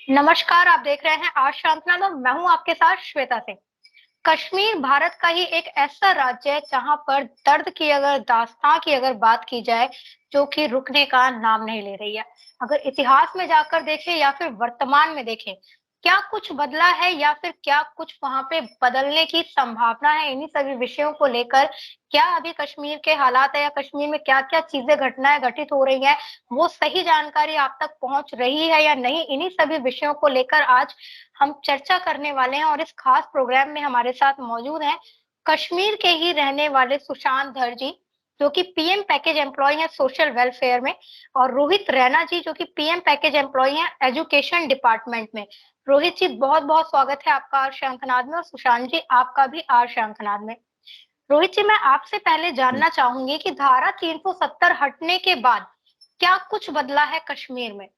नमस्कार, आप देख रहे हैं आज शांतनाद और मैं हूँ आपके साथ श्वेता सिंह। कश्मीर भारत का ही एक ऐसा राज्य है जहाँ पर दर्द की दास्तां की अगर बात की जाए, जो कि रुकने का नाम नहीं ले रही है। अगर इतिहास में जाकर देखें या फिर वर्तमान में देखें, क्या कुछ बदला है या फिर क्या कुछ वहाँ पे बदलने की संभावना है? इन्हीं सभी विषयों को लेकर क्या अभी कश्मीर के हालात है या कश्मीर में क्या-क्या चीजें घटनाएँ घटित हो रही हैं, वो सही जानकारी आप तक पहुँच रही है या नहीं? इन्हीं सभी विषयों को लेकर आज हम चर्चा करने वाले हैं और इस खास प्रोग्राम में हमारे साथ मौजूद हैं कश्मीर के ही रहने वाले सुशांत धर जी, जो कि पीएम पैकेज एम्प्लॉयी हैं सोशल वेलफेयर में, और रोहित रैना जी, जो कि पीएम पैकेज एम्प्लॉयी हैं एजुकेशन डिपार्टमेंट में। रोहित जी, बहुत-बहुत स्वागत है आपका आज शंखनाद में, और सुशांत जी आपका भी आज शंखनाद में। रोहित जी, मैं आपसे पहले जानना चाहूंगी कि धारा 370 हटने के बाद क्या कुछ बदला है कश्मीर में?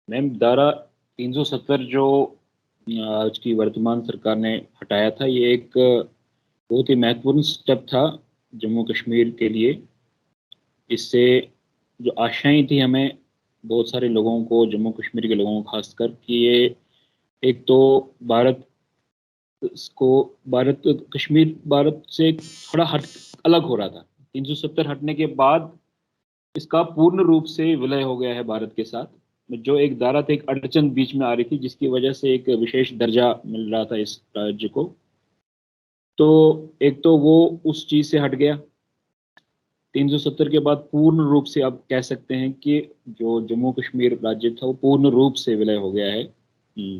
मैम, धारा 370 जो आज की वर्तमान सरकार ने हटाया था, ये एक बहुत ही महत्वपूर्ण स्टेप था जम्मू कश्मीर के लिए। इससे जो आशाएं थी हमें, बहुत सारे लोगों को, जम्मू कश्मीर के लोगों को खासकर, कि ये एक तो भारत को भारत कश्मीर भारत से थोड़ा अलग हो रहा था। 370 हटने के बाद इसका पूर्ण रूप से विलय हो गया है भारत के साथ। जो एक धारा थी, एक अड़चन बीच में आ रही थी, जिसकी वजह से एक विशेष दर्जा मिल रहा था इस राज्य को। तो एक तो वो उस चीज से हट गया। 370 के बाद पूर्ण रूप से आप कह सकते हैं कि जो जम्मू कश्मीर राज्य था वो पूर्ण रूप से विलय हो गया है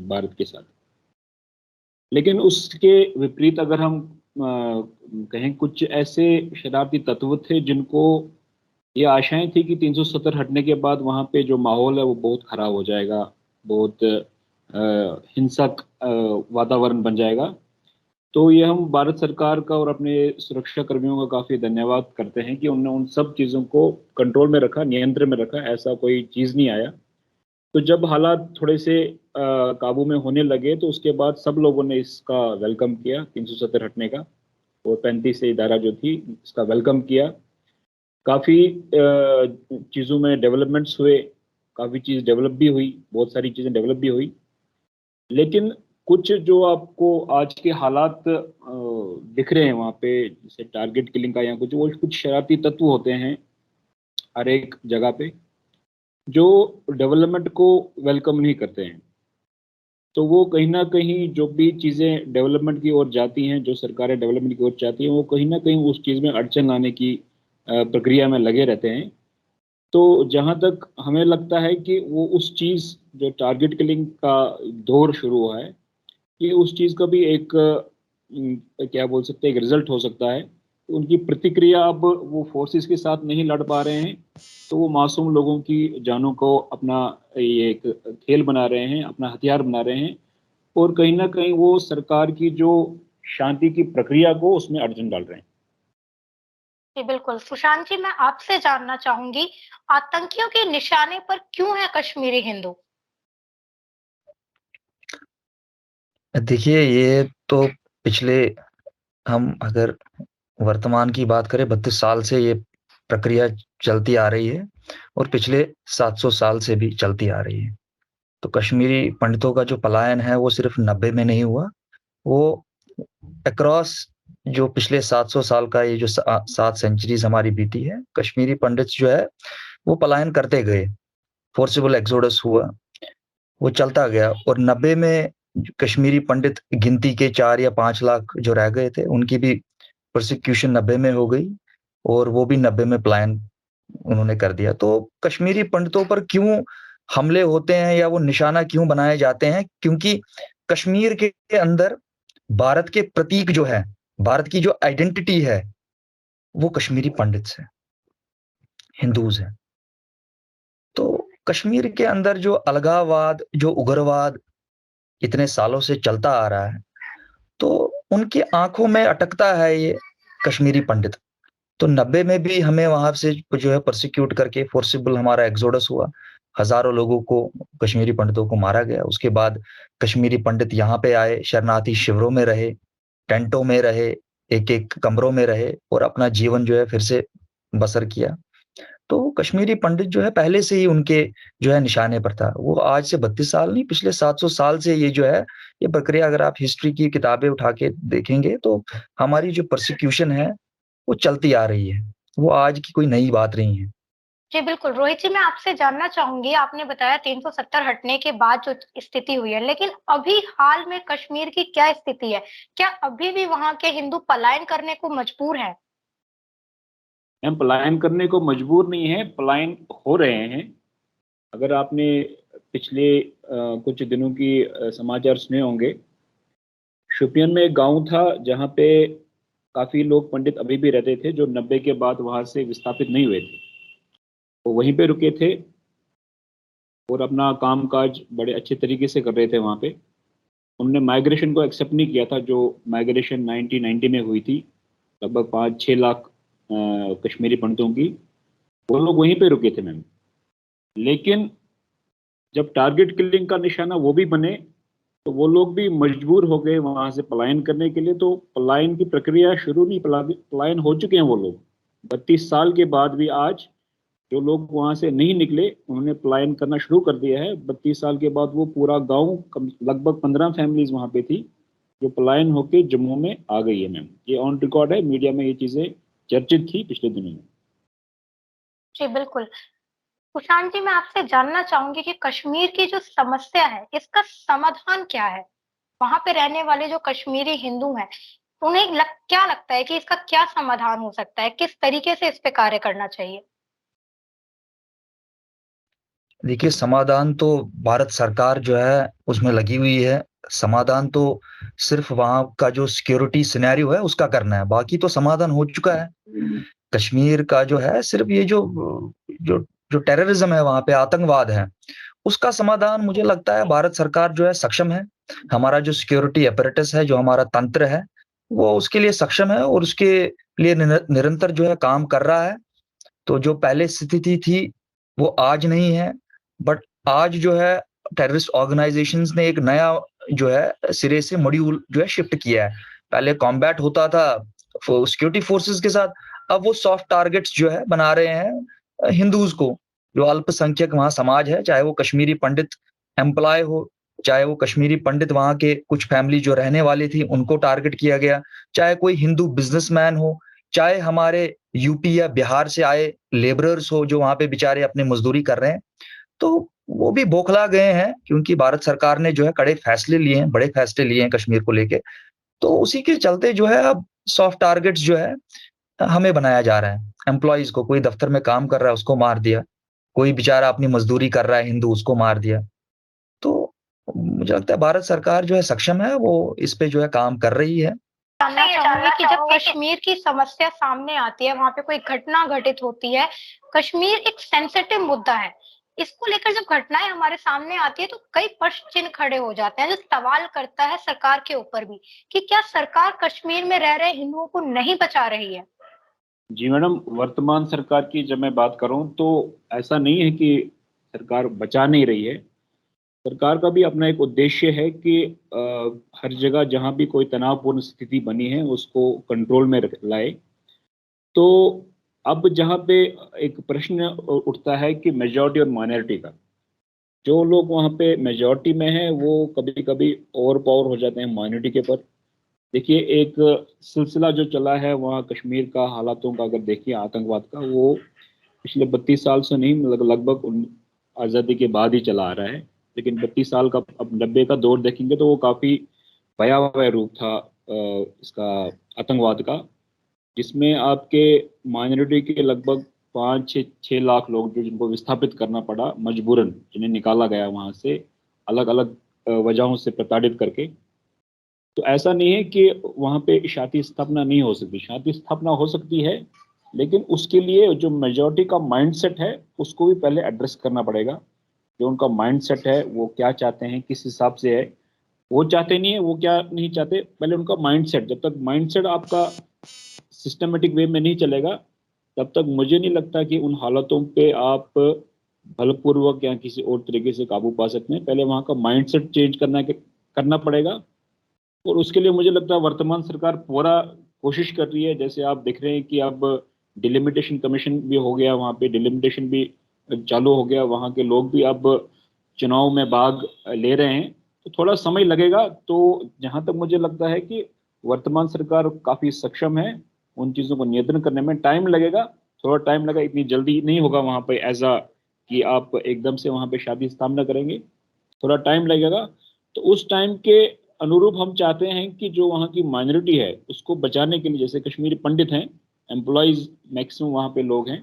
भारत के साथ। लेकिन उसके विपरीत अगर हम कहें, कुछ ऐसे शरारती तत्व थे जिनको ये आशाएं थी कि 370 हटने के बाद वहाँ पे जो माहौल है वो बहुत खराब हो जाएगा, बहुत हिंसक वातावरण बन जाएगा। तो ये हम भारत सरकार का और अपने सुरक्षा कर्मियों का काफ़ी धन्यवाद करते हैं कि उन्होंने उन सब चीज़ों को कंट्रोल में रखा, नियंत्रण में रखा, ऐसा कोई चीज़ नहीं आया। तो जब हालात थोड़े से काबू में होने लगे, तो उसके बाद सब लोगों ने इसका वेलकम किया, 370 हटने का, और 35 से धारा जो थी इसका वेलकम किया। काफ़ी चीज़ों में डेवलपमेंट्स हुए, काफ़ी चीज़ डेवलप भी हुई, बहुत सारी चीज़ें डेवलप भी हुई। लेकिन कुछ जो आपको आज के हालात दिख रहे हैं वहाँ पे, जैसे टारगेट किलिंग का या कुछ, वो कुछ शरारती तत्व होते हैं हर एक जगह पे, जो डेवलपमेंट को वेलकम नहीं करते हैं। तो वो कहीं ना कहीं जो भी चीज़ें डेवलपमेंट की ओर जाती हैं, जो सरकारें डेवलपमेंट की ओर चाहती हैं, वो कहीं ना कहीं उस चीज़ में अड़चन लाने की प्रक्रिया में लगे रहते हैं। तो जहाँ तक हमें लगता है कि वो उस चीज़, जो टारगेट किलिंग का दौर शुरू हुआ है, ये उस चीज़ का भी एक क्या बोल सकते हैं, एक रिजल्ट हो सकता है। तो उनकी प्रतिक्रिया, अब वो फोर्सेस के साथ नहीं लड़ पा रहे हैं, तो वो मासूम लोगों की जानों को अपना ये एक खेल बना रहे हैं, अपना हथियार बना रहे हैं, और कहीं ना कहीं वो सरकार की जो शांति की प्रक्रिया को उसमें अड़चन डाल रहे हैं। जी, बिल्कुल। सुशांत जी, मैं आपसे जानना चाहूँगी, आतंकियों के निशाने पर क्यों है कश्मीरी हिंदू? देखिए, ये तो पिछले हम अगर वर्तमान की बात करें, 32 साल से ये प्रक्रिया चलती आ रही है और पिछले 700 साल से भी चलती आ रही है। तो कश्मीरी पंडितों का जो पलायन है, वो सिर्फ 90 में नहीं हुआ, वो अक्रॉस जो पिछले 700 साल का ये जो 7 सेंचुरीज़ हमारी बीती है, कश्मीरी पंडित जो है, वो पलायन करते गए। फोर्सिबल एक्सोडस हुआ, वो चलता गया और 90 में कश्मीरी पंडित गिनती के 4 या 5 लाख जो रह गए थे, उनकी भी प्रोसिक्यूशन 90 में हो गई और वो भी 90 में पलायन उन्होंने कर दिया। तो कश्मीरी पंडितों पर क्यों हमले होते हैं या वो निशाना क्यों बनाए जाते हैं? क्योंकि कश्मीर के अंदर भारत के प्रतीक जो है, भारत की जो आइडेंटिटी है, वो कश्मीरी पंडित्स हैं, हिंदूज़ हैं। तो कश्मीर के अंदर जो अलगाववाद, जो उग्रवाद इतने सालों से चलता आ रहा है, तो उनकी आँखों में अटकता है ये कश्मीरी पंडित। तो 90 में भी हमें वहाँ से जो है पर्सिक्यूट करके फोर्सिबल हमारा एक्सोडस हुआ। हज़ारों लोगों को, कश्मीरी पंडितों को मारा गया। उसके बाद कश्मीरी पंडित यहाँ पे आए, शरणार्थी शिविरों में रहे, टेंटों में रहे, एक-एक कमरों में रहे और अपना जीवन जो है फिर से बसर किया। तो कश्मीरी पंडित जो है पहले से ही उनके जो है निशाने पर था। वो आज से 32 साल नहीं, पिछले 700 साल से ये जो है, ये प्रक्रिया, अगर आप हिस्ट्री की किताबें उठा के देखेंगे तो हमारी जो प्रोसिक्यूशन है, वो चलती आ रही है। वो आज की कोई नई बात नहीं है। जी, बिल्कुल। रोहित जी, मैं आपसे जानना चाहूँगी, आपने बताया 370 हटने के बाद जो स्थिति हुई है, लेकिन अभी हाल में कश्मीर की क्या स्थिति है? क्या अभी भी वहाँ के हिंदू पलायन करने को मजबूर हैं? हम पलायन करने को मजबूर नहीं है, पलायन हो रहे हैं। अगर आपने पिछले कुछ दिनों की समाचार सुने होंगे, शोपियान में एक गांव था जहां पे काफ़ी लोग पंडित अभी भी रहते थे जो 90 के बाद वहां से विस्थापित नहीं हुए थे। वो वहीं पे रुके थे और अपना काम काज बड़े अच्छे तरीके से कर रहे थे वहाँ पे। उन्होंने माइग्रेशन को एक्सेप्ट नहीं किया था, जो माइग्रेशन 1990 में हुई थी, लगभग 5-6 लाख कश्मीरी पंडितों की। वो लोग वहीं पे रुके थे मैम। लेकिन जब टारगेट किलिंग का निशाना वो भी बने, तो वो लोग भी मजबूर हो गए वहां से पलायन करने के लिए। तो पलायन की प्रक्रिया शुरू नहीं, पलायन हो चुके हैं वो लोग। 32 साल के बाद भी आज जो लोग वहां से नहीं निकले, उन्होंने पलायन करना शुरू कर दिया है। 32 साल के बाद वो पूरा गांव, लगभग 15 फैमिलीज वहां पे थी जो पलायन होके जम्मू में आ गई है मैम। ये ऑन रिकॉर्ड है, मीडिया में ये चीजें चर्चित थी पिछले दिनों में। जी, बिल्कुल। सुशांत जी, मैं आपसे जानना चाहूँगी कि कश्मीर की जो समस्या है, इसका समाधान क्या है? वहाँ पे रहने वाले जो कश्मीरी हिंदू हैं, उन्हें क्या लगता है कि इसका क्या समाधान हो सकता है? किस तरीके से इस पे कार्य करना चाहिए? देखिए, समाधान तो भारत सरकार जो है उसमें लगी हुई है। समाधान तो सिर्फ़ वहाँ का जो सिक्योरिटी सिनेरियो है उसका करना है, बाकी तो समाधान हो चुका है। कश्मीर का जो है सिर्फ़ ये जो जो टेररिज़्म है वहाँ पे, आतंकवाद है, उसका समाधान मुझे लगता है भारत सरकार जो है सक्षम है। हमारा जो सिक्योरिटी apparatus है, जो हमारा तंत्र है, वो उसके लिए सक्षम है और उसके लिए निरंतर जो है काम कर रहा है। तो जो पहले स्थिति थी, वो आज नहीं है, बट आज जो है टेररिस्ट ऑर्गेनाइज़ेशंस ने एक नया जो है सिरे से मॉड्यूल जो है शिफ्ट किया है। पहले कॉम्बैट होता था सिक्योरिटी फोर्सेस के साथ, अब वो सॉफ्ट टारगेट्स जो है बना रहे हैं हिंदूज़ को, जो अल्पसंख्यक वहाँ समाज है, चाहे वो कश्मीरी पंडित एम्प्लॉय हो, चाहे वो कश्मीरी पंडित वहाँ के कुछ फैमिली जो रहने वाली थी, उनको टारगेट किया गया, चाहे कोई हिंदू बिज़नेसमैन हो, चाहे हमारे यूपी या बिहार से आए लेबरर्स हो जो वहाँ पे बेचारे अपनी मज़दूरी कर रहे हैं, तो वो भी बौखला गए हैं क्योंकि भारत सरकार ने जो है कड़े फैसले लिए हैं, बड़े फैसले लिए हैं कश्मीर को लेके। तो उसी के चलते जो है अब सॉफ्ट टारगेट्स जो है हमें बनाया जा रहा है। एम्प्लॉइज़ को, कोई दफ्तर में काम कर रहा है उसको मार दिया, कोई बेचारा अपनी मज़दूरी कर रहा है हिंदू उसको मार दिया। तो मुझे लगता है भारत सरकार जो है सक्षम है, वो इस पे जो है काम कर रही है। जानना चाहूँगी कि जब कश्मीर की समस्या सामने आती है, वहाँ पे कोई घटना घटित होती है, कश्मीर एक सेंसिटिव मुद्दा है। इसको लेकर जब घटनाएँ हमारे सामने आती है, तो कई प्रश्न चिन्ह खड़े हो जाते हैं, जो सवाल करता है सरकार के ऊपर भी, कि क्या सरकार कश्मीर में रह रहे हिंदुओं को नहीं बचा रही है? जी मैडम, वर्तमान सरकार की जब मैं बात करूं तो ऐसा नहीं है कि सरकार बचा नहीं रही है। सरकार का भी अपना एक उद्देश्य है कि हर जगह जहां भी कोई तनावपूर्ण स्थिति बनी है उसको कंट्रोल में लाए। तो अब जहां पे एक प्रश्न उठता है कि मेजॉरिटी और माइनॉरिटी का, जो लोग वहां पे मेजॉरिटी में हैं वो कभी कभी ओवर पावर हो जाते हैं माइनॉरिटी के पर। देखिए, एक सिलसिला जो चला है वहाँ कश्मीर का हालातों का, अगर देखिए आतंकवाद का, वो पिछले 32 साल से नहीं, लगभग आज़ादी के बाद ही चला आ रहा है। लेकिन 32 साल का, अब 90 का दौर देखेंगे तो वो काफ़ी भयावह रूप था इसका, आतंकवाद का, जिसमें आपके माइनॉरिटी के लगभग 5 से 6 लाख लोग जो, जिनको विस्थापित करना पड़ा मजबूरन, जिन्हें निकाला गया वहाँ से अलग अलग वजहों से प्रताड़ित करके। तो ऐसा नहीं है कि वहाँ पे शांति स्थापना नहीं हो सकती, शांति स्थापना हो सकती है, लेकिन उसके लिए जो मेजॉरिटी का माइंडसेट है उसको भी पहले एड्रेस करना पड़ेगा। जो उनका माइंडसेट है वो क्या चाहते हैं, किस हिसाब से है, वो चाहते नहीं है, वो क्या नहीं चाहते, पहले उनका माइंडसेट, जब तक माइंडसेट आपका सिस्टमेटिक वे में नहीं चलेगा, तब तक मुझे नहीं लगता कि उन हालातों पे आप बलपूर्वक या किसी और तरीके से काबू पा सकते हैं। पहले वहाँ का माइंडसेट चेंज करना पड़ेगा। और उसके लिए मुझे लगता है वर्तमान सरकार पूरा कोशिश कर रही है। जैसे आप देख रहे हैं कि अब डिलिमिटेशन कमीशन भी हो गया, वहाँ पे डिलिमिटेशन भी चालू हो गया, वहाँ के लोग भी अब चुनाव में भाग ले रहे हैं, तो थोड़ा समय लगेगा। तो जहाँ तक मुझे लगता है कि वर्तमान सरकार काफ़ी सक्षम है, उन चीज़ों को नियंत्रण करने में टाइम लगेगा, थोड़ा टाइम लगा, इतनी जल्दी नहीं होगा वहाँ पे ऐसा कि आप एकदम से वहाँ पे शादी स्थापना करेंगे, थोड़ा टाइम लगेगा। तो उस टाइम के अनुरूप हम चाहते हैं कि जो वहाँ की माइनॉरिटी है उसको बचाने के लिए, जैसे कश्मीरी पंडित हैं, एम्प्लॉयज़ मैक्सिमम वहाँ पे लोग हैं,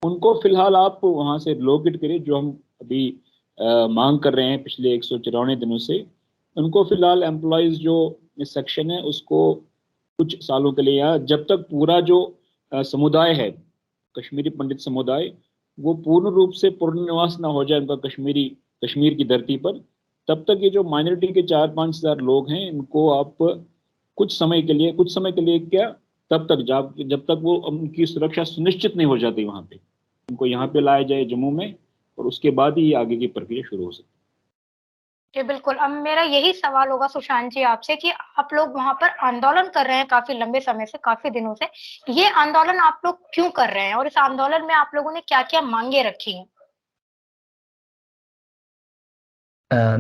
उनको फिलहाल आप वहाँ से लोकेट करिए, जो हम अभी मांग कर रहे हैं पिछले 194 दिनों से। उनको फिलहाल एम्प्लॉयज़ जो सेक्शन है उसको कुछ सालों के लिए, या जब तक पूरा जो समुदाय है, कश्मीरी पंडित समुदाय, वो पूर्ण रूप से पुनर्निवास ना हो जाए उनका कश्मीर की धरती पर, तब तक ये जो माइनॉरिटी के 4-5 हज़ार लोग हैं इनको आप कुछ समय के लिए क्या, तब तक जब तक वो उनकी सुरक्षा सुनिश्चित नहीं हो जाती वहाँ पे, उनको यहाँ पे लाया जाए जम्मू में, और उसके बाद ही आगे की प्रक्रिया शुरू हो सकती है। जी, बिल्कुल। अब मेरा यही सवाल होगा सुशांत जी आपसे कि आप लोग वहाँ पर आंदोलन कर रहे हैं काफ़ी लंबे समय से, काफ़ी दिनों से। ये आंदोलन आप लोग क्यों कर रहे हैं और इस आंदोलन में आप लोगों ने क्या-क्या माँगे रखी हैं?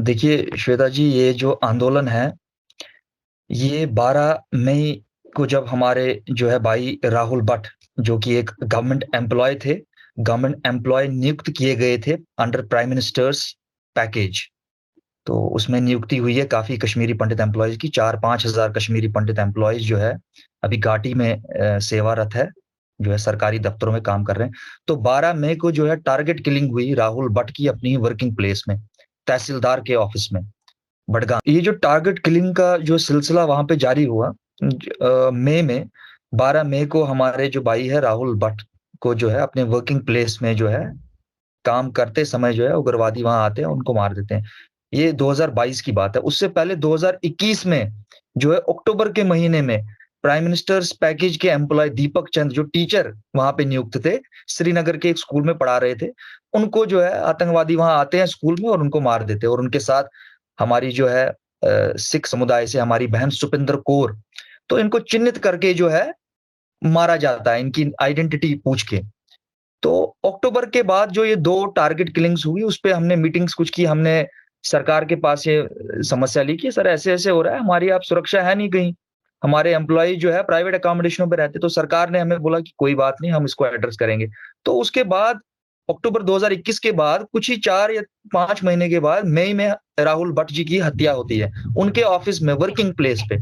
देखिए श्वेता जी, ये जो आंदोलन है, ये 12 मई को जब हमारे जो है भाई राहुल भट्ट, जो कि एक गवर्नमेंट एम्प्लॉय नियुक्त किए गए थे अंडर प्राइम मिनिस्टर्स पैकेज। तो उसमें नियुक्ति हुई है काफ़ी कश्मीरी पंडित एम्प्लॉइज़ की, 4-5 हज़ार कश्मीरी पंडित एम्प्लॉइज़ जो है अभी घाटी में सेवारत है, जो है सरकारी दफ्तरों में काम कर रहे हैं। तो 12 मई को जो है टारगेट किलिंग हुई राहुल भट्ट की अपनी वर्किंग प्लेस में, तहसीलदार के ऑफिस में, बडगाम। ये जो टारगेट किलिंग का जो सिलसिला वहाँ पे जारी हुआ मई में, 12 मई को हमारे जो भाई है राहुल भट्ट को जो है अपने वर्किंग प्लेस में जो है काम करते समय जो है उग्रवादी वहाँ आते हैं, उनको मार देते हैं। ये 2022 की बात है। उससे पहले 2021 में जो है अक्टूबर के महीने में प्राइम मिनिस्टर्स पैकेज के एम्प्लॉय दीपक चंद, जो टीचर वहाँ पे नियुक्त थे, श्रीनगर के एक स्कूल में पढ़ा रहे थे, उनको जो है आतंकवादी वहाँ आते हैं स्कूल में और उनको मार देते हैं। और उनके साथ हमारी जो है सिख समुदाय से हमारी बहन सुपिंदर कौर, तो इनको चिन्हित करके जो है मारा जाता है, इनकी आइडेंटिटी पूछ के। तो अक्टूबर के बाद जो ये 2 टारगेट किलिंग्स हुई, उसपे हमने मीटिंग्स कुछ की, हमने सरकार के पास ये समस्या ली कि सर ऐसे-ऐसे हो रहा है, हमारी आप सुरक्षा है नहीं कहीं, हमारे एम्प्लॉयी जो है प्राइवेट अकोमोडेशनों पे रहते। तो सरकार ने हमें बोला कि कोई बात नहीं, हम इसको एड्रेस करेंगे। तो उसके बाद अक्टूबर 2021 के बाद कुछ ही 4 या 5 महीने के बाद मई में राहुल भट्ट जी की हत्या होती है, उनके ऑफिस में, वर्किंग प्लेस पे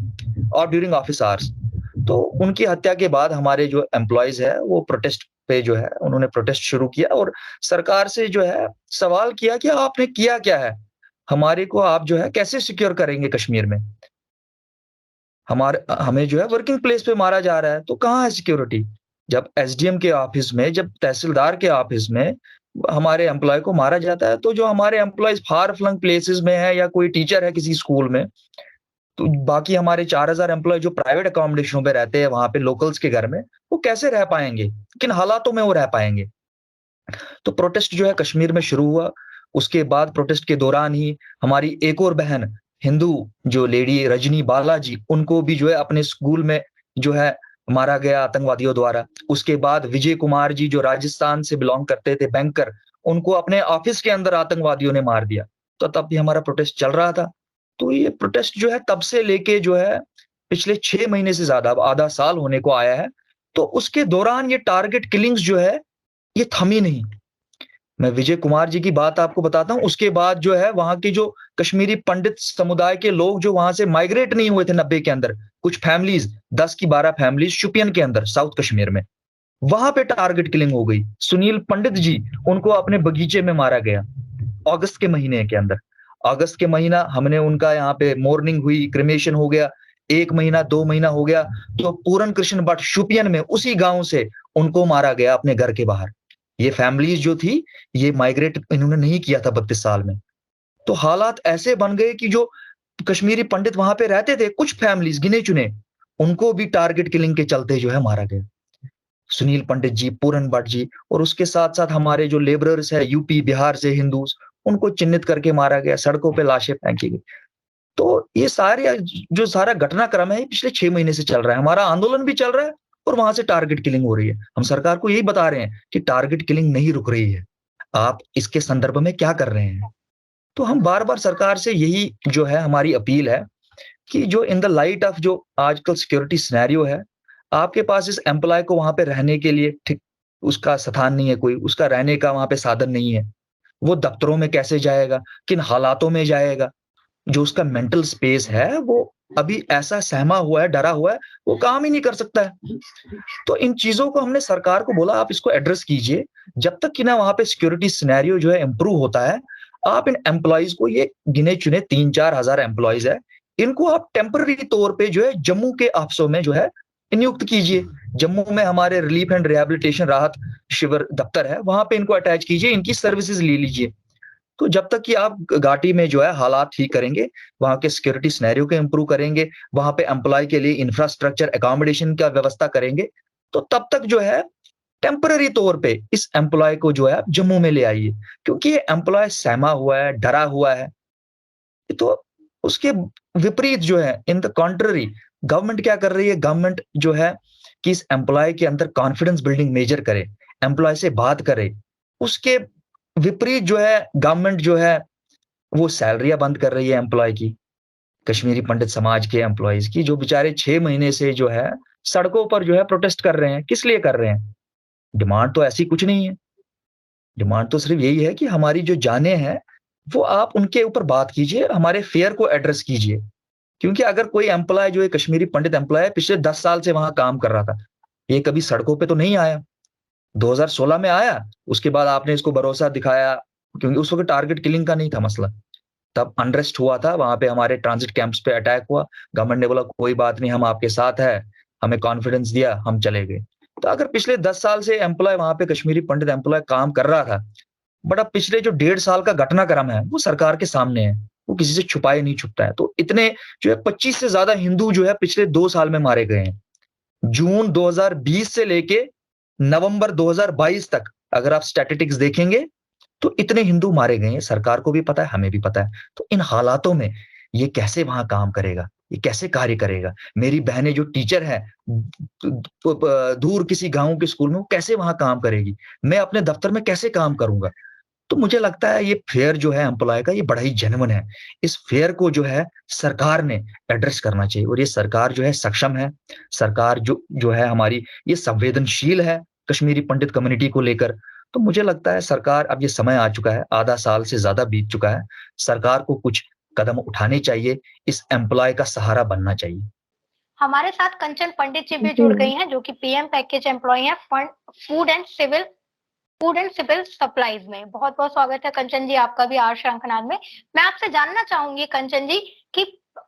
और ड्यूरिंग ऑफिस आवर्स। तो उनकी हत्या के बाद हमारे जो एम्प्लॉइज है वो प्रोटेस्ट पे जो है उन्होंने प्रोटेस्ट शुरू किया और सरकार से जो है सवाल किया कि आपने किया क्या है? हमारे को आप जो है कैसे सिक्योर करेंगे कश्मीर में? हमें जो है वर्किंग प्लेस पे मारा जा रहा है, तो कहाँ है सिक्योरिटी? जब एसडीएम के ऑफिस में, जब तहसीलदार के ऑफिस में हमारे एम्प्लॉय को मारा जाता है, तो जो हमारे एम्प्लॉइज फार फ्लंग प्लेसेस में है या कोई टीचर है किसी स्कूल में, तो बाकी हमारे 4000 एम्प्लॉय जो प्राइवेट अकोमोडेशनों पे रहते हैं वहां पे लोकल्स के घर में, वो कैसे रह पाएंगे? किन हालातों में वो रह पाएंगे? तो प्रोटेस्ट जो है कश्मीर में शुरू हुआ। उसके बाद प्रोटेस्ट के दौरान ही हमारी एक और बहन हिंदू जो लेडी रजनी बालाजी, उनको भी जो है अपने स्कूल में जो है मारा गया आतंकवादियों द्वारा। उसके बाद विजय कुमार जी जो राजस्थान से बिलोंग करते थे, बैंकर, उनको अपने ऑफिस के अंदर आतंकवादियों ने मार दिया। तो तब भी हमारा प्रोटेस्ट चल रहा था। तो ये प्रोटेस्ट जो है तब से लेके जो है पिछले 6 महीने से ज्यादा, अब आधा साल होने को आया है। तो उसके दौरान ये टारगेट किलिंग्स जो है ये थमी नहीं। मैं विजय कुमार जी की बात आपको बताता हूँ। उसके बाद जो है वहां की जो कश्मीरी पंडित समुदाय के लोग जो वहां से माइग्रेट नहीं हुए थे 90 के अंदर, कुछ फैमिलीज 10 की 12 फैमिलीज शुपियन के अंदर साउथ कश्मीर में, वहां पे टारगेट किलिंग हो गई। सुनील पंडित जी, उनको अपने बगीचे में मारा गया अगस्त के महीने के अंदर। अगस्त के महीना हमने उनका यहाँ पे मॉर्निंग हुई, क्रिमेशन हो गया। 1 महीना 2 महीना हो गया तो पूरन कृष्ण भट्ट शुपियन में उसी गांव से उनको मारा गया अपने घर के बाहर। ये फैमिलीज जो थी ये माइग्रेट इन्होंने नहीं किया था 32 साल में। तो हालात ऐसे बन गए कि जो कश्मीरी पंडित वहां पे रहते थे, कुछ फैमिलीज गिने चुने, उनको भी टारगेट किलिंग के चलते जो है मारा गया। सुनील पंडित जी, पूरन भट्ट जी, और उसके साथ-साथ हमारे जो लेबरर्स है यूपी, बिहार से हिंदूज, उनको चिन्हित करके मारा गया, सड़कों पे लाशें फेंकी गई। तो ये सारे जो सारा घटनाक्रम है, ये पिछले 6 महीने से चल रहा है। हमारा आंदोलन भी चल रहा है और वहां से टारगेट किलिंग हो रही है। हम सरकार को यही बता रहे हैं कि टारगेट किलिंग नहीं रुक रही है, आप इसके संदर्भ में क्या कर रहे हैं। तो हम बार बार सरकार से यही जो है हमारी अपील है कि जो इन द लाइट ऑफ जो आजकल सिक्योरिटी सिनेरियो है, आपके पास इस एम्प्लॉय को वहां पे रहने के लिए ठीक उसका स्थान नहीं है, कोई उसका रहने का वहां पे साधन नहीं है, वो दफ्तरों में कैसे जाएगा, किन हालातों में जाएगा, जो उसका मेंटल स्पेस है वो अभी ऐसा सहमा हुआ है, डरा हुआ है, वो काम ही नहीं कर सकता है। तो इन चीजों को हमने सरकार को बोला आप इसको एड्रेस कीजिए, जब तक कि ना वहां पे सिक्योरिटी सिनेरियो जो है इंप्रूव होता है। आप इन एम्प्लॉयज को, ये गिने चुने 3-4 हजार एम्प्लॉयज है, इनको आप टेम्पररी तौर पे जो है जम्मू के ऑफिसों में जो है नियुक्त कीजिए। जम्मू में हमारे रिलीफ एंड रिहेबिलिटेशन राहत शिविर दफ्तर है, वहां पे इनको अटैच कीजिए, इनकी सर्विसेज ले लीजिए। तो जब तक कि आप घाटी में जो है हालात ठीक करेंगे, वहां के सिक्योरिटी सिनेरियो को इंप्रूव करेंगे, वहां पे एम्प्लॉय के लिए इंफ्रास्ट्रक्चर अकोमोडेशन का व्यवस्था करेंगे, तो तब तक जो है टेम्पररी तौर पे इस एम्प्लॉय को जो है आप जम्मू में ले आइए। क्योंकि ये एम्प्लॉय सहमा हुआ है, डरा हुआ है, तो उसके विपरीत जो है इन द कॉन्ट्ररी गवर्नमेंट क्या कर रही है, गवर्नमेंट जो है कि इस एम्प्लॉय के अंदर कॉन्फिडेंस बिल्डिंग मेजर करे, एम्प्लॉय से बात करे। उसके विपरीत जो है गवर्नमेंट जो है वो सैलरियां बंद कर रही है एम्प्लॉय की, कश्मीरी पंडित समाज के एम्प्लॉयज की, जो बेचारे 6 महीने से जो है सड़कों पर जो है प्रोटेस्ट कर रहे हैं। किस लिए कर रहे हैं? डिमांड तो ऐसी कुछ नहीं है, डिमांड तो सिर्फ यही है कि हमारी जो जानें हैं वो आप उनके ऊपर बात कीजिए, हमारे फेयर को एड्रेस कीजिए। क्योंकि अगर कोई एम्प्लॉय जो है कश्मीरी पंडित एम्प्लॉय है, पिछले 10 साल से वहां काम कर रहा था, ये कभी सड़कों पे तो नहीं आया। 2016 में आया, उसके बाद आपने इसको भरोसा दिखाया, क्योंकि उस वक्त टारगेट किलिंग का नहीं था मसला, तब अनरेस्ट हुआ था, वहां पे हमारे ट्रांजिट कैंप्स पे अटैक हुआ, गवर्नमेंट ने बोला कोई बात नहीं हम आपके साथ है, हमें कॉन्फिडेंस दिया, हम चले गए। तो अगर पिछले 10 साल से एम्प्लॉय वहां पे कश्मीरी पंडित एम्प्लॉय काम कर रहा था, बट अब पिछले जो 1.5 साल का घटनाक्रम है वो सरकार के सामने है, वो किसी से छुपाए नहीं छुपता है। तो इतने जो है 25 से ज्यादा हिंदू जो है पिछले 2 साल में मारे गए हैं। जून 2020 से लेके नवंबर 2022 तक अगर आप स्टैटिस्टिक्स देखेंगे तो इतने हिंदू मारे गए हैं, सरकार को भी पता है, हमें भी पता है। तो इन हालातों में ये कैसे वहां काम करेगा, ये कैसे कार्य करेगा? मेरी बहनें जो टीचर है दूर किसी गांव के स्कूल में, वो कैसे वहां काम करेगी? मैं अपने दफ्तर में कैसे काम करूंगा? तो मुझे लगता है ये फेयर जो है एम्प्लॉय का, ये बड़ा ही जेन्युइन है। इस फेयर को जो है सरकार ने एड्रेस करना चाहिए, और ये सरकार जो है सक्षम है, सरकार जो जो है हमारी ये संवेदनशील है कश्मीरी पंडित कम्युनिटी को लेकर। तो मुझे लगता है सरकार, अब ये समय आ चुका है, आधा साल से ज्यादा बीत चुका है, सरकार को कुछ कदम उठाने चाहिए, इस एम्प्लॉय का सहारा बनना चाहिए। हमारे साथ कंचन पंडित जी भी जी जुड़ गई हैं, जो कि पीएम पैकेज एम्प्लॉय हैं फूड एंड सिविल सप्लाईज में। बहुत बहुत स्वागत है कंचन जी आपका भी आर शंखनाद में। मैं आपसे जानना चाहूंगी कंचन जी कि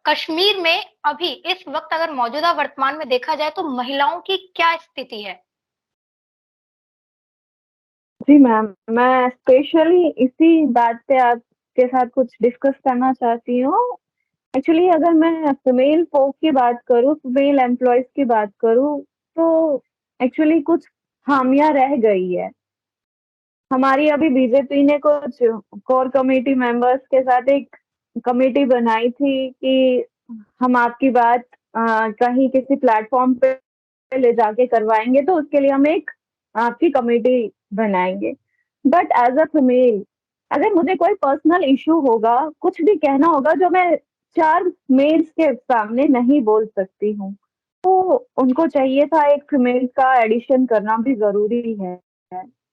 कश्मीर में अभी इस वक्त अगर मौजूदा वर्तमान में देखा जाए तो महिलाओं की क्या स्थिति है? जी मैम, मैं स्पेशली इसी बात पे आपके साथ कुछ डिस्कस करना चाहती हूँ। एक्चुअली अगर मैं फीमेल फोक की बात करूँ, फीमेल एम्प्लॉयज की बात करूँ, तो एक्चुअली कुछ खामियां रह गई है। हमारी अभी बीजेपी ने कुछ कोर कमेटी मेंबर्स के साथ एक कमेटी बनाई थी कि हम आपकी बात कहीं किसी प्लेटफॉर्म पे ले जाके करवाएंगे, तो उसके लिए हम एक आपकी कमेटी बनाएंगे। बट एज अ फीमेल, अगर मुझे कोई पर्सनल इशू होगा, कुछ भी कहना होगा जो मैं 4 मेल्स के सामने नहीं बोल सकती हूँ, तो उनको चाहिए था एक फीमेल का एडिशन करना भी जरूरी है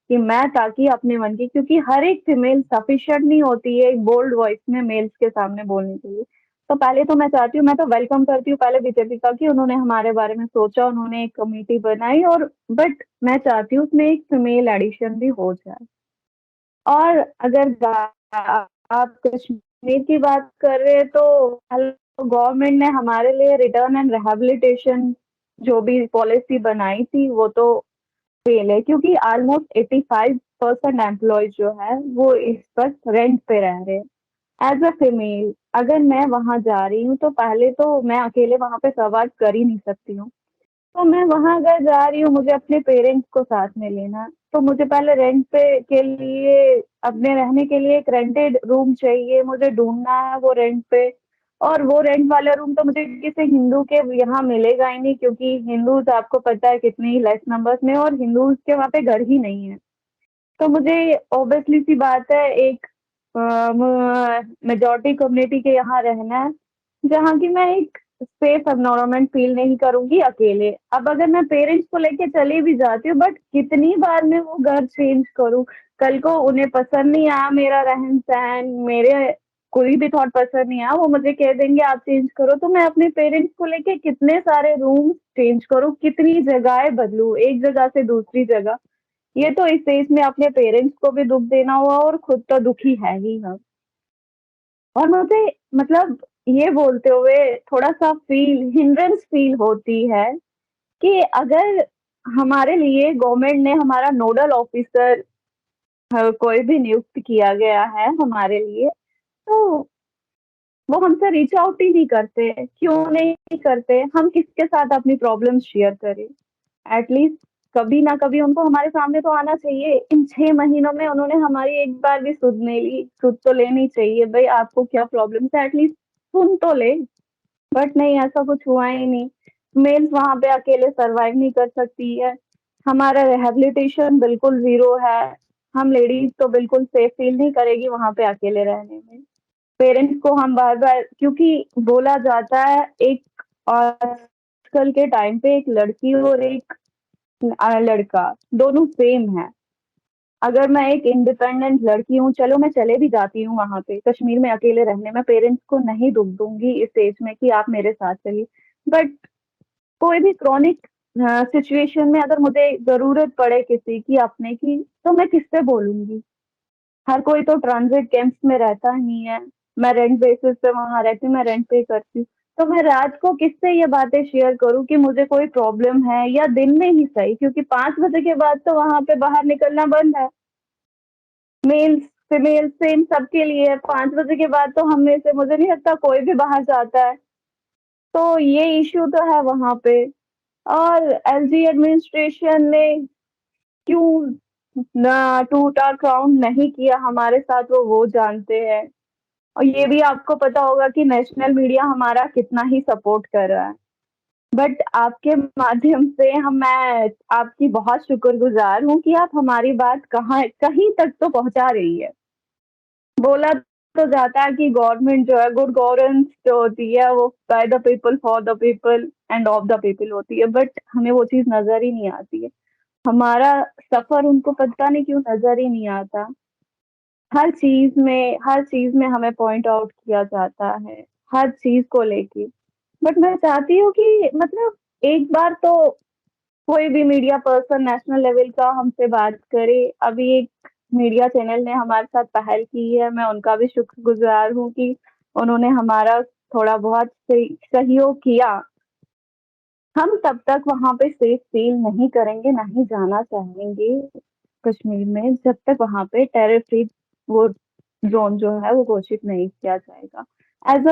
कि मैं, ताकि अपने मन की, क्योंकि हर एक फीमेल सफिशिएंट नहीं होती है एक बोल्ड वॉइस में मेल्स के सामने बोलने के लिए। तो पहले तो मैं चाहती हूँ, मैं तो वेलकम करती हूँ पहले बीजेपी का कि उन्होंने हमारे बारे में सोचा, उन्होंने एक कमेटी बनाई, और बट मैं चाहती हूँ उसमें एक फीमेल एडिशन भी हो जाए। और अगर आप कश्मीर की बात कर रहे हैं, तो गवर्नमेंट ने हमारे लिए रिटर्न एंड रिहेबिलिटेशन जो भी पॉलिसी बनाई थी वो तो फेल है, क्योंकि ऑलमोस्ट 85% एम्प्लॉय जो है वो इस पर रेंट पे रह रहे हैं। एज अ फीमेल अगर मैं वहां जा रही हूँ, तो पहले तो मैं अकेले वहां पे सर्वाइव कर ही नहीं सकती हूँ। तो मैं वहां अगर जा रही हूँ, मुझे अपने पेरेंट्स को साथ में लेना है, तो मुझे पहले रेंट पे के लिए, अपने रहने के लिए एक रेंटेड रूम चाहिए, मुझे ढूंढना है वो रेंट पे। और वो रेंट वाला रूम तो मुझे किसी हिंदू के यहाँ मिलेगा ही नहीं, क्योंकि हिंदूज आपको पता है कितने ही लेस नंबर्स में, और हिंदूज के वहाँ पे घर ही नहीं है। तो मुझे ऑब्वियसली सी बात है एक मेजोरिटी कम्युनिटी के यहाँ रहना है, जहाँ की मैं एक सेफ एनवायरनमेंट फील नहीं करूंगी अकेले। अब अगर मैं पेरेंट्स को लेके चली भी जाती हूँ, बट कितनी बार मैं वो घर चेंज करूँ? कल को उन्हें पसंद नहीं आया मेरा रहन सहन, मेरे कोई भी थॉट पसंद नहीं आया, वो मुझे कह देंगे आप चेंज करो, तो मैं अपने पेरेंट्स को लेके कितने सारे रूम चेंज करूँ, कितनी जगहें बदलूं एक जगह से दूसरी जगह? ये तो इस एज में अपने पेरेंट्स को भी दुख देना हुआ, और खुद तो दुखी है ही हम। और मुझे मतलब ये बोलते हुए थोड़ा सा हिंड्रेंस फील होती है कि अगर हमारे लिए गवर्नमेंट ने हमारा नोडल ऑफिसर कोई भी नियुक्त किया गया है हमारे लिए, तो वो हमसे रीच आउट ही नहीं करते। क्यों नहीं करते? हम किसके साथ अपनी प्रॉब्लम शेयर करें? एटलीस्ट कभी ना कभी उनको हमारे सामने तो आना चाहिए। इन 6 महीनों में उन्होंने हमारी एक बार भी सुध नहीं ली। सुध तो लेनी चाहिए भाई, आपको क्या प्रॉब्लम है, एटलीस्ट सुन तो ले। बट नहीं, ऐसा कुछ हुआ ही नहीं। मेल्स वहां पे अकेले सरवाइव नहीं कर सकती है। हमारा रिहेबिलिटेशन बिल्कुल जीरो है। हम लेडीज तो बिल्कुल सेफ फील नहीं करेगी वहां पे अकेले रहने में। पेरेंट्स को हम बार बार, क्योंकि बोला जाता है एक आजकल के टाइम पे एक लड़की और एक लड़का दोनों सेम है। अगर मैं एक इंडिपेंडेंट लड़की हूँ, चलो मैं चले भी जाती हूँ वहां पे कश्मीर में अकेले रहने, मैं पेरेंट्स को नहीं दुख दूंगी इस एज में कि आप मेरे साथ चलिए। बट कोई भी क्रॉनिक सिचुएशन में अगर मुझे जरूरत पड़े किसी की अपने की, तो मैं किससे बोलूंगी? हर कोई तो ट्रांजिट कैंप्स में रहता नहीं है। मैं रेंट बेसिस पे वहां रहती हूँ, मैं रेंट पे करती हूँ। तो मैं रात को किससे ये बातें शेयर करूँ कि मुझे कोई प्रॉब्लम है, या दिन में ही सही, क्योंकि 5 बजे के बाद तो वहां पे बाहर निकलना बंद है। मेल फीमेल सेम सबके लिए है। 5 बजे के बाद तो हम में से मुझे नहीं लगता कोई भी बाहर जाता है। तो ये इश्यू तो है वहां पे। और एलजी एडमिनिस्ट्रेशन ने क्यों ना टूटा क्राउन नहीं किया हमारे साथ, वो जानते हैं। और ये भी आपको पता होगा कि नेशनल मीडिया हमारा कितना ही सपोर्ट कर रहा है। बट आपके माध्यम से मैं आपकी बहुत शुक्रगुजार हूँ कि आप हमारी बात कहीं तक तो पहुंचा रही है। बोला तो जाता है कि गवर्नमेंट जो है, गुड गवर्नेंस जो होती है वो by the people for the people end of the people होती है, बट हमें वो चीज नजर ही नहीं आती है। हमारा सफर उनको पता नहीं क्यों नजर ही नहीं आता। हर चीज में हमें पॉइंट आउट किया जाता है, हर चीज को लेके। बट मैं चाहती हूँ कि मतलब एक बार तो कोई भी मीडिया पर्सन नेशनल लेवल का हमसे बात करे। अभी एक मीडिया चैनल ने हमारे साथ पहल की है, मैं उनका भी शुक्रगुजार हूँ कि उन्होंने हमारा थोड़ा बहुत सहयोग किया। हम तब तक वहां पे सेफ फील नहीं करेंगे, नहीं जाना चाहेंगे कश्मीर में, जब तक वहां पे टेरर फ्री वो जोन जो है वो घोषित नहीं किया जाएगा। एज अ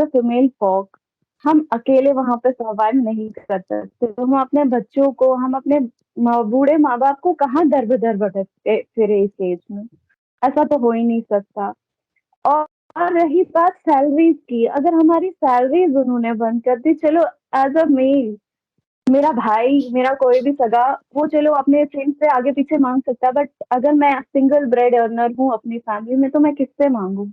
फीमेल फॉक हम अकेले वहां पे सर्वाइव नहीं कर सकते। तो हम अपने बच्चों को, हम अपने बूढ़े माँ बाप को कहाँ दर बदर भटकते फिरे इस एज में? ऐसा तो हो ही नहीं सकता। और और रही बात सैलरीज की, अगर हमारी सैलरीज उन्होंने बंद कर दी, चलो एज अ मेल, मेरा भाई, मेरा कोई भी सगा, वो चलो अपने फ्रेंड से आगे पीछे मांग सकता है, बट अगर मैं सिंगल ब्रेड अर्नर हूँ अपनी फैमिली में, तो मैं किससे मांगू?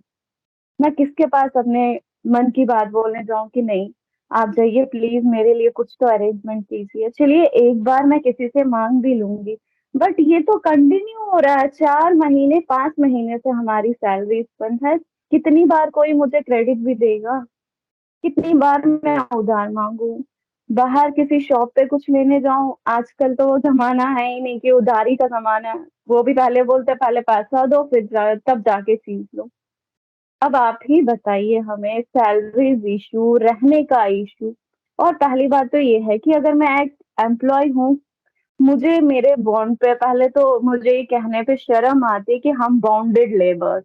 मैं किसके पास अपने मन की बात बोलने जाऊं कि नहीं आप जाइए प्लीज मेरे लिए कुछ तो अरेंजमेंट कीजिए? चलिए एक बार मैं किसी से मांग भी लूंगी, बट ये तो कंटिन्यू हो रहा है। 4 महीने 5 महीने से हमारी सैलरी बंद है। कितनी बार कोई मुझे क्रेडिट भी देगा? कितनी बार मैं उधार मांगू? बाहर किसी शॉप पे कुछ लेने जाऊं, आजकल तो वो जमाना है ही नहीं कि उधारी का जमाना है। वो भी पहले बोलते पहले पैसा दो, फिर तब जाके चीज लो। अब आप ही बताइए हमें, सैलरीज इशू, रहने का इशू। और पहली बात तो ये है कि अगर मैं एक एम्प्लॉय हूँ, मुझे मेरे बॉन्ड पे, पहले तो मुझे ये कहने पे शर्म आती है कि हम बॉन्डेड लेबर्स,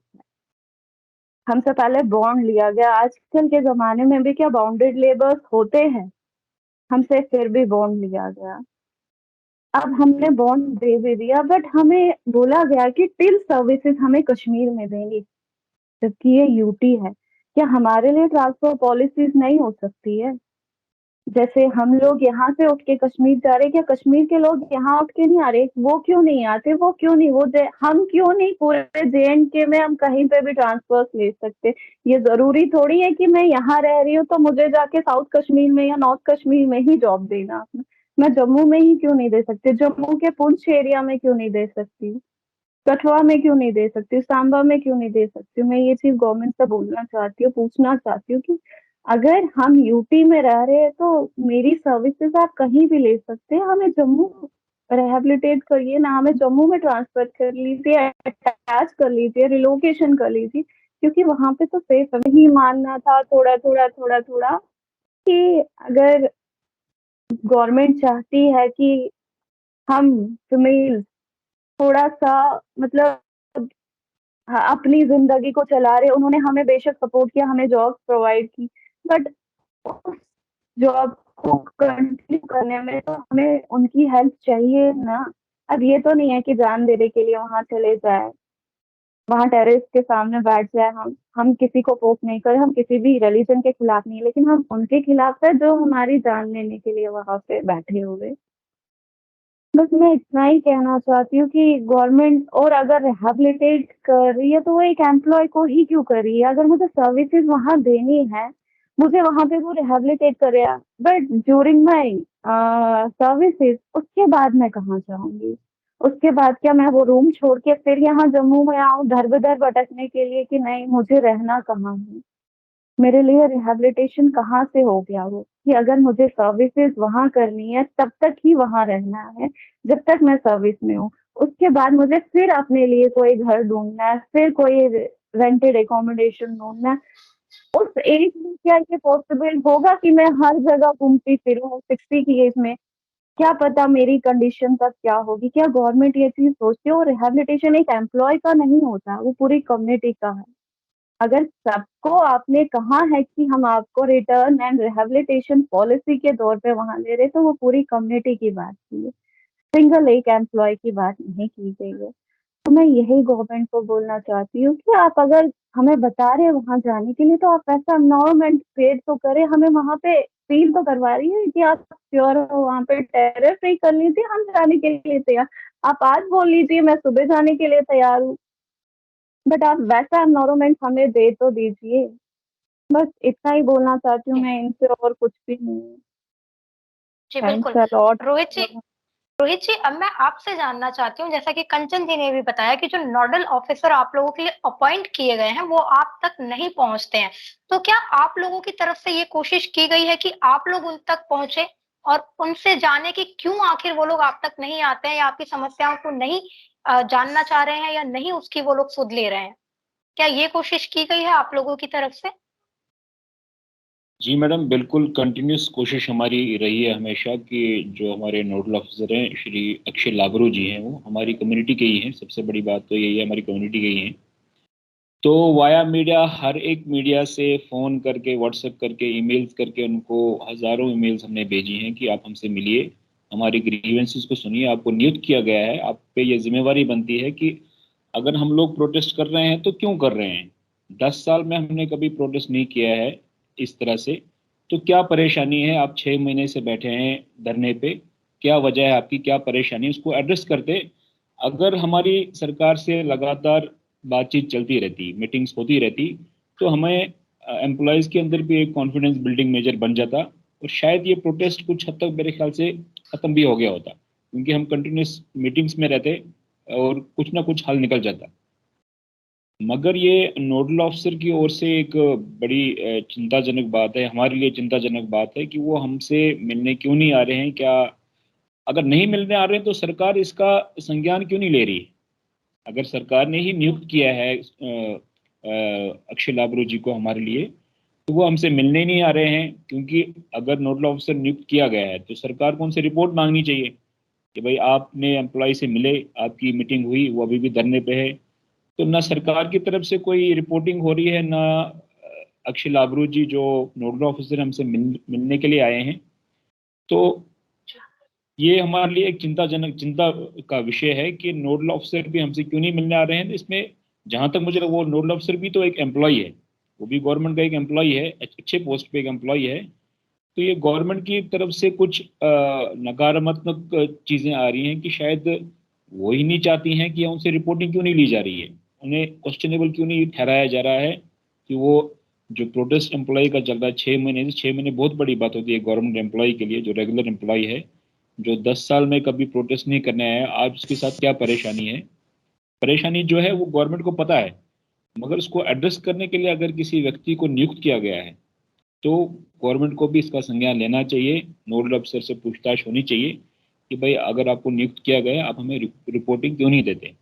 हमसे पहले बॉन्ड लिया गया। आजकल के जमाने में भी क्या बाउंडेड लेबर्स होते हैं? हमसे फिर भी बॉन्ड लिया गया। अब हमने बॉन्ड दे भी दिया, बट हमें बोला गया कि टिल सर्विसेज हमें कश्मीर में देंगे, जबकि ये यूटी है। क्या हमारे लिए ट्रांसफर पॉलिसीज नहीं हो सकती है? जैसे हम लोग यहाँ से उठ के कश्मीर जा रहे, क्या कश्मीर के लोग यहाँ उठ के नहीं आ रहे? वो क्यों नहीं आते? वो क्यों नहीं, हम क्यों नहीं पूरे JNK में हम कहीं पे भी ट्रांसफर्स ले सकते? ये जरूरी थोड़ी है कि मैं यहाँ रह रही हूँ तो मुझे जाके साउथ कश्मीर में या नॉर्थ कश्मीर में ही जॉब देना। मैं जम्मू में ही क्यों नहीं दे सकती? जम्मू के पुंछ एरिया में क्यों नहीं दे सकती? कठुआ में क्यों नहीं दे सकती? सांबा में क्यों नहीं दे सकती? मैं ये चीज गवर्नमेंट से बोलना चाहती हूँ, पूछना चाहती हूँ कि अगर हम यूपी में रह रहे हैं तो मेरी सर्विसेज आप कहीं भी ले सकते हैं, हमें जम्मू रिहेबिलिटेट करिए ना, हमें जम्मू में ट्रांसफर कर लीजिए, अटैच कर लीजिए, रिलोकेशन कर लीजिए, क्योंकि वहां पे तो सेफ है। ही मानना था थोड़ा थोड़ा थोड़ा थोड़ा कि अगर गवर्नमेंट चाहती है कि हम फीमेल थोड़ा सा मतलब हाँ, अपनी जिंदगी को चला रहे, उन्होंने हमें बेशक सपोर्ट किया, हमें जॉब प्रोवाइड की, बट उस जॉब को कंटिन्यू करने में तो हमें उनकी हेल्प चाहिए ना। अब ये तो नहीं है कि जान देने के लिए वहां चले जाए, वहां टेररिस्ट के सामने बैठ जाए। हम किसी को पोक नहीं कर, हम किसी भी रिलीजन के खिलाफ नहीं, लेकिन हम उनके खिलाफ है जो हमारी जान लेने के लिए वहां पे बैठे हुए। बस मैं इतना ही कहना चाहती हूँ कि गवर्नमेंट और अगर रिहेबिलिटेट कर रही है तो वो एक एम्प्लॉय को ही क्यों कर रही है? अगर मुझे सर्विसेज वहां देनी है, मुझे वहां पे वो रिहेबिलिटेट करे, बट ड्यूरिंग माई सर्विसेज उसके बाद मैं कहाँ जाऊंगी? उसके बाद क्या मैं वो रूम छोड़ के फिर यहाँ जम्मू में आऊँ दर बदर भटकने के लिए कि नहीं मुझे रहना कहाँ है? मेरे लिए रिहेबिलिटेशन कहाँ से हो गया वो कि अगर मुझे सर्विसेज वहां करनी है तब तक ही वहां रहना है, जब तक मैं सर्विस में हूँ। उसके बाद मुझे फिर अपने लिए कोई घर ढूंढना है, फिर कोई रेंटेड एकोमोडेशन ढूंढना है। उस एज में क्या ये पॉसिबल होगा कि मैं हर जगह घूमती फिरूं 60 की एज में? क्या पता मेरी कंडीशन तब क्या होगी? क्या गवर्नमेंट ये चीज सोचती है? और रिहेबिलिटेशन एक एम्प्लॉय का नहीं होता, वो पूरी कम्युनिटी का है। अगर सबको आपने कहा है कि हम आपको रिटर्न एंड रिहेबिलिटेशन पॉलिसी के तौर पे वहां ले रहे, तो वो पूरी कम्युनिटी की बात की है, सिंगल एक एम्प्लॉय की बात नहीं की गई है। तो मैं यही गवर्नमेंट को बोलना चाहती हूँ कि आप अगर हमें बता रहे हैं वहां जाने के लिए तो आप ऐसा एनवायरमेंट क्रिएट तो करें, हमें वहां पे फील तो करवा रही है कि आप श्योर हो, वहां पे टेरर फ्री कर लीजिए, हम जाने के लिए तैयार। आप आज बोल लीजिए मैं सुबह जाने के लिए तैयार हूँ, बट आप वैसा एनवायरमेंट हमें दे तो दीजिए। बस इतना ही बोलना चाहती हूँ जी मैं, इनसे और कुछ भी नहीं। जी बिल्कुल। Thanks a lot. Rohit ji, Rohit ji, अब मैं आपसे जानना चाहती हूँ, जैसा कि कंचन जी ने भी बताया कि जो नोडल ऑफिसर आप लोगों के लिए अपॉइंट किए गए हैं वो आप तक नहीं पहुंचते हैं, तो क्या आप लोगों की तरफ से ये कोशिश की गई है कि आप लोग उन तक पहुंचे और उनसे जाने कि क्यों आखिर वो लोग आप तक नहीं आते हैं, या आपकी समस्याओं को नहीं जानना चाह रहे हैं, या नहीं उसकी वो लोग सुध ले रहे हैं? क्या ये कोशिश की गई है आप लोगों की तरफ से? जी मैडम, बिल्कुल कंटिन्यूस कोशिश हमारी रही है हमेशा कि जो हमारे नोडल ऑफिसर हैं श्री अक्षय लाबरू जी हैं, वो हमारी कम्युनिटी के ही हैं। सबसे बड़ी बात तो यही है, हमारी कम्युनिटी के ही हैं। तो वाया मीडिया, हर एक मीडिया से फ़ोन करके, व्हाट्सएप करके, ईमेल्स करके, उनको हज़ारों ईमेल्स हमने भेजी हैं कि आप हमसे मिलिए, हमारी ग्रीवेंसेस को सुनिए। आपको नियुक्त किया गया है, आप पे ये जिम्मेवारी बनती है कि अगर हम लोग प्रोटेस्ट कर रहे हैं तो क्यों कर रहे हैं। 10 साल में हमने कभी प्रोटेस्ट नहीं किया है इस तरह से, तो क्या परेशानी है? आप 6 महीने से बैठे हैं धरने पे, क्या वजह है आपकी, क्या परेशानी है, उसको एड्रेस करते। अगर हमारी सरकार से लगातार बातचीत चलती रहती, मीटिंग्स होती रहती, तो हमें एम्प्लॉयज़ के अंदर भी एक कॉन्फिडेंस बिल्डिंग मेजर बन जाता, और शायद ये प्रोटेस्ट कुछ हद तक मेरे ख्याल से ख़त्म भी हो गया होता, क्योंकि हम कंटिन्यूस मीटिंग्स में रहते और कुछ ना कुछ हल निकल जाता। मगर ये नोडल ऑफिसर की ओर से एक बड़ी चिंताजनक बात है, हमारे लिए चिंताजनक बात है कि वो हमसे मिलने क्यों नहीं आ रहे हैं। क्या अगर नहीं मिलने आ रहे हैं तो सरकार इसका संज्ञान क्यों नहीं ले रही? अगर सरकार ने ही नियुक्त किया है अक्षय लाबरू जी को हमारे लिए, तो वो हमसे मिलने नहीं आ रहे हैं। क्योंकि अगर नोडल ऑफिसर नियुक्त किया गया है तो सरकार को उनसे रिपोर्ट मांगनी चाहिए कि भाई आपने एम्प्लॉय से मिले, आपकी मीटिंग हुई, वो अभी भी धरने पे है। तो ना सरकार की तरफ से कोई रिपोर्टिंग हो रही है, ना अक्षय लाबरू जी जो नोडल ऑफिसर हमसे मिलने के लिए आए हैं। तो ये हमारे लिए एक चिंता का विषय है कि नोडल ऑफिसर भी हमसे क्यों नहीं मिलने आ रहे हैं। तो इसमें जहां तक मुझे वो नोडल ऑफिसर भी तो एक एम्प्लॉय है, वो भी गवर्नमेंट का एक एम्प्लॉय है, अच्छे पोस्ट पे एक एम्प्लॉय है। तो ये गवर्नमेंट की तरफ से कुछ नकारात्मक चीज़ें आ रही हैं कि शायद वो ही नहीं चाहती हैं कि उनसे रिपोर्टिंग क्यों नहीं ली जा रही है, उन्हें क्वेश्चनेबल क्यों नहीं ठहराया जा रहा है कि वो जो प्रोटेस्ट एम्प्लॉय का चल रहा है 6 महीने से, 6 महीने बहुत बड़ी बात होती है गवर्नमेंट एम्प्लॉय के लिए, जो रेगुलर एम्प्लॉय है, जो 10 साल में कभी प्रोटेस्ट नहीं करने आया, आज उसके साथ क्या परेशानी है। परेशानी जो है वो गवर्नमेंट को पता है, मगर उसको एड्रेस करने के लिए अगर किसी व्यक्ति को नियुक्त किया गया है तो गवर्नमेंट को भी इसका संज्ञान लेना चाहिए, नोडल अफसर से पूछताछ होनी चाहिए कि भाई अगर आपको नियुक्त किया गया आप हमें रिपोर्टिंग क्यों नहीं देते।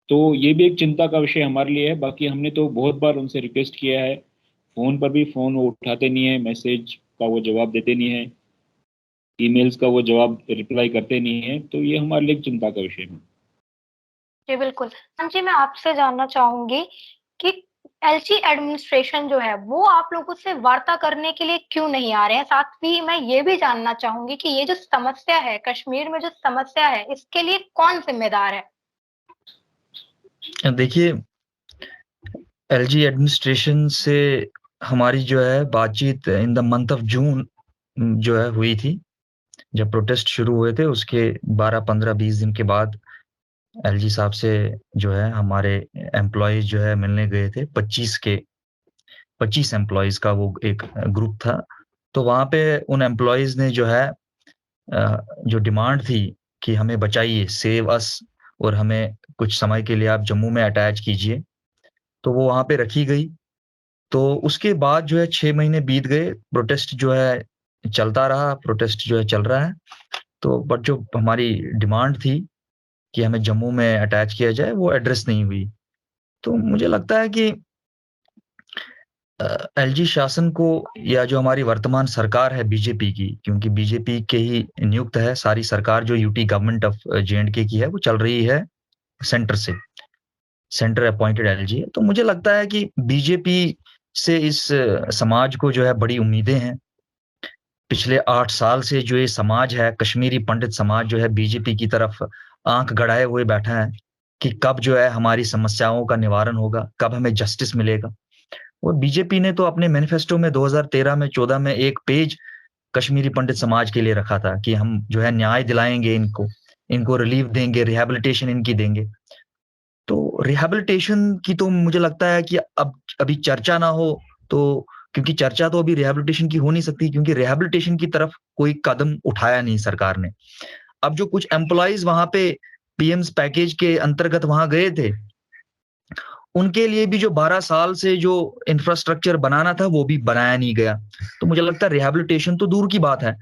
तो ये भी एक चिंता का विषय हमारे लिए है। बाकी हमने तो बहुत बार उनसे रिक्वेस्ट किया है, फ़ोन पर भी फ़ोन वो उठाते नहीं है, मैसेज का वो जवाब देते नहीं है, ईमेल्स का वो जवाब रिप्लाई करते नहीं है, तो ये हमारे लिए एक चिंता का विषय है। जी बिल्कुल। मैम जी, मैं आपसे जानना चाहूंगी कि एलजी एडमिनिस्ट्रेशन जो है वो आप लोगों से वार्ता करने के लिए क्यों नहीं आ रहे हैं? साथ ही मैं ये भी जानना चाहूंगी कि ये जो समस्या है, कश्मीर में जो समस्या है, इसके लिए कौन जिम्मेदार है? देखिए, एलजी एडमिनिस्ट्रेशन से हमारी जो है बातचीत in the month of June जो है हुई थी। जब प्रोटेस्ट शुरू हुए थे उसके 12, 15, 20 दिन के बाद एलजी साहब से जो है हमारे एम्प्लॉयज जो है मिलने गए थे। 25 एम्प्लॉयज का वो एक ग्रुप था। तो वहाँ पे उन एम्प्लॉयज ने जो है जो डिमांड थी कि हमें बचाइए, सेव अस, और हमें कुछ समय के लिए आप जम्मू में अटैच कीजिए, तो वो वहाँ पे रखी गई। तो उसके बाद जो है 6 महीने बीत गए, प्रोटेस्ट जो है चलता रहा, प्रोटेस्ट जो है चल रहा है। तो बट जो हमारी डिमांड थी कि हमें जम्मू में अटैच किया जाए, वो एड्रेस नहीं हुई। तो मुझे लगता है कि एलजी शासन को, या जो हमारी वर्तमान सरकार है बीजेपी की, क्योंकि बीजेपी के ही नियुक्त है सारी सरकार, जो यूटी गवर्नमेंट ऑफ जे&के की है, वो चल रही है सेंटर से, सेंटर अपॉइंटेड एलजी है। तो मुझे लगता है कि बीजेपी से इस समाज को जो है बड़ी उम्मीदें हैं। पिछले 8 साल से जो ये समाज है, कश्मीरी पंडित समाज जो है, बीजेपी की तरफ आंख गड़ाए हुए बैठा है कि कब जो है हमारी समस्याओं का निवारण होगा, कब हमें जस्टिस मिलेगा। और बीजेपी ने तो अपने मैनिफेस्टो में 2013 में 14 में एक पेज कश्मीरी पंडित समाज के लिए रखा था कि हम जो है न्याय दिलाएंगे, इनको रिलीफ देंगे, रिहैबिलिटेशन इनकी देंगे। तो रिहैबिलिटेशन की तो मुझे लगता है कि अब अभी चर्चा ना हो, तो क्योंकि चर्चा तो अभी रिहैबिलिटेशन की हो नहीं सकती, क्योंकि रिहैबिलिटेशन की तरफ कोई कदम उठाया नहीं सरकार ने। अब जो कुछ एम्प्लॉइज वहां पे पीएम्स पैकेज के अंतर्गत वहां गए थे, उनके लिए भी जो 12 साल से जो इंफ्रास्ट्रक्चर बनाना था वो भी बनाया नहीं गया। तो मुझे लगता है रिहैबिलिटेशन तो दूर की बात है,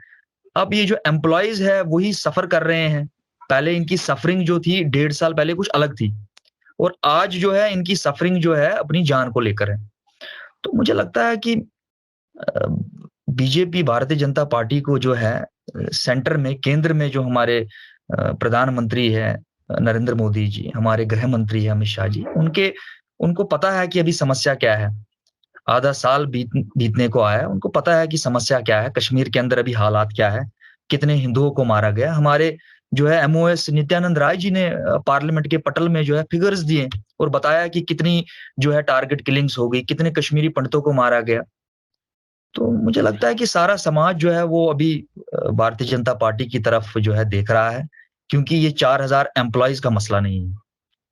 अब ये जो एम्प्लॉइज है वही सफर कर रहे हैं। पहले इनकी सफरिंग जो थी 1.5 साल पहले कुछ अलग थी, और आज जो है इनकी सफरिंग जो है अपनी जान को लेकर है। तो मुझे लगता है कि बीजेपी, भारतीय जनता पार्टी को जो है सेंटर में, केंद्र में जो हमारे प्रधानमंत्री है नरेंद्र मोदी जी, हमारे गृह मंत्री है अमित शाह जी, उनको पता है कि अभी समस्या क्या है। आधा साल बीतने को आया है, उनको पता है कि समस्या क्या है, कश्मीर के अंदर अभी हालात क्या है, कितने हिंदुओं को मारा गया। हमारे जो है एमओएस नित्यानंद राय जी ने पार्लियामेंट के पटल में जो है फिगर्स दिए और बताया कि कितनी जो है टारगेट किलिंग्स हो गई, कितने कश्मीरी पंडितों को मारा गया। तो मुझे लगता है कि सारा समाज जो है वो अभी भारतीय जनता पार्टी की तरफ जो है देख रहा है, क्योंकि ये 4000 एम्प्लॉयज का मसला नहीं है,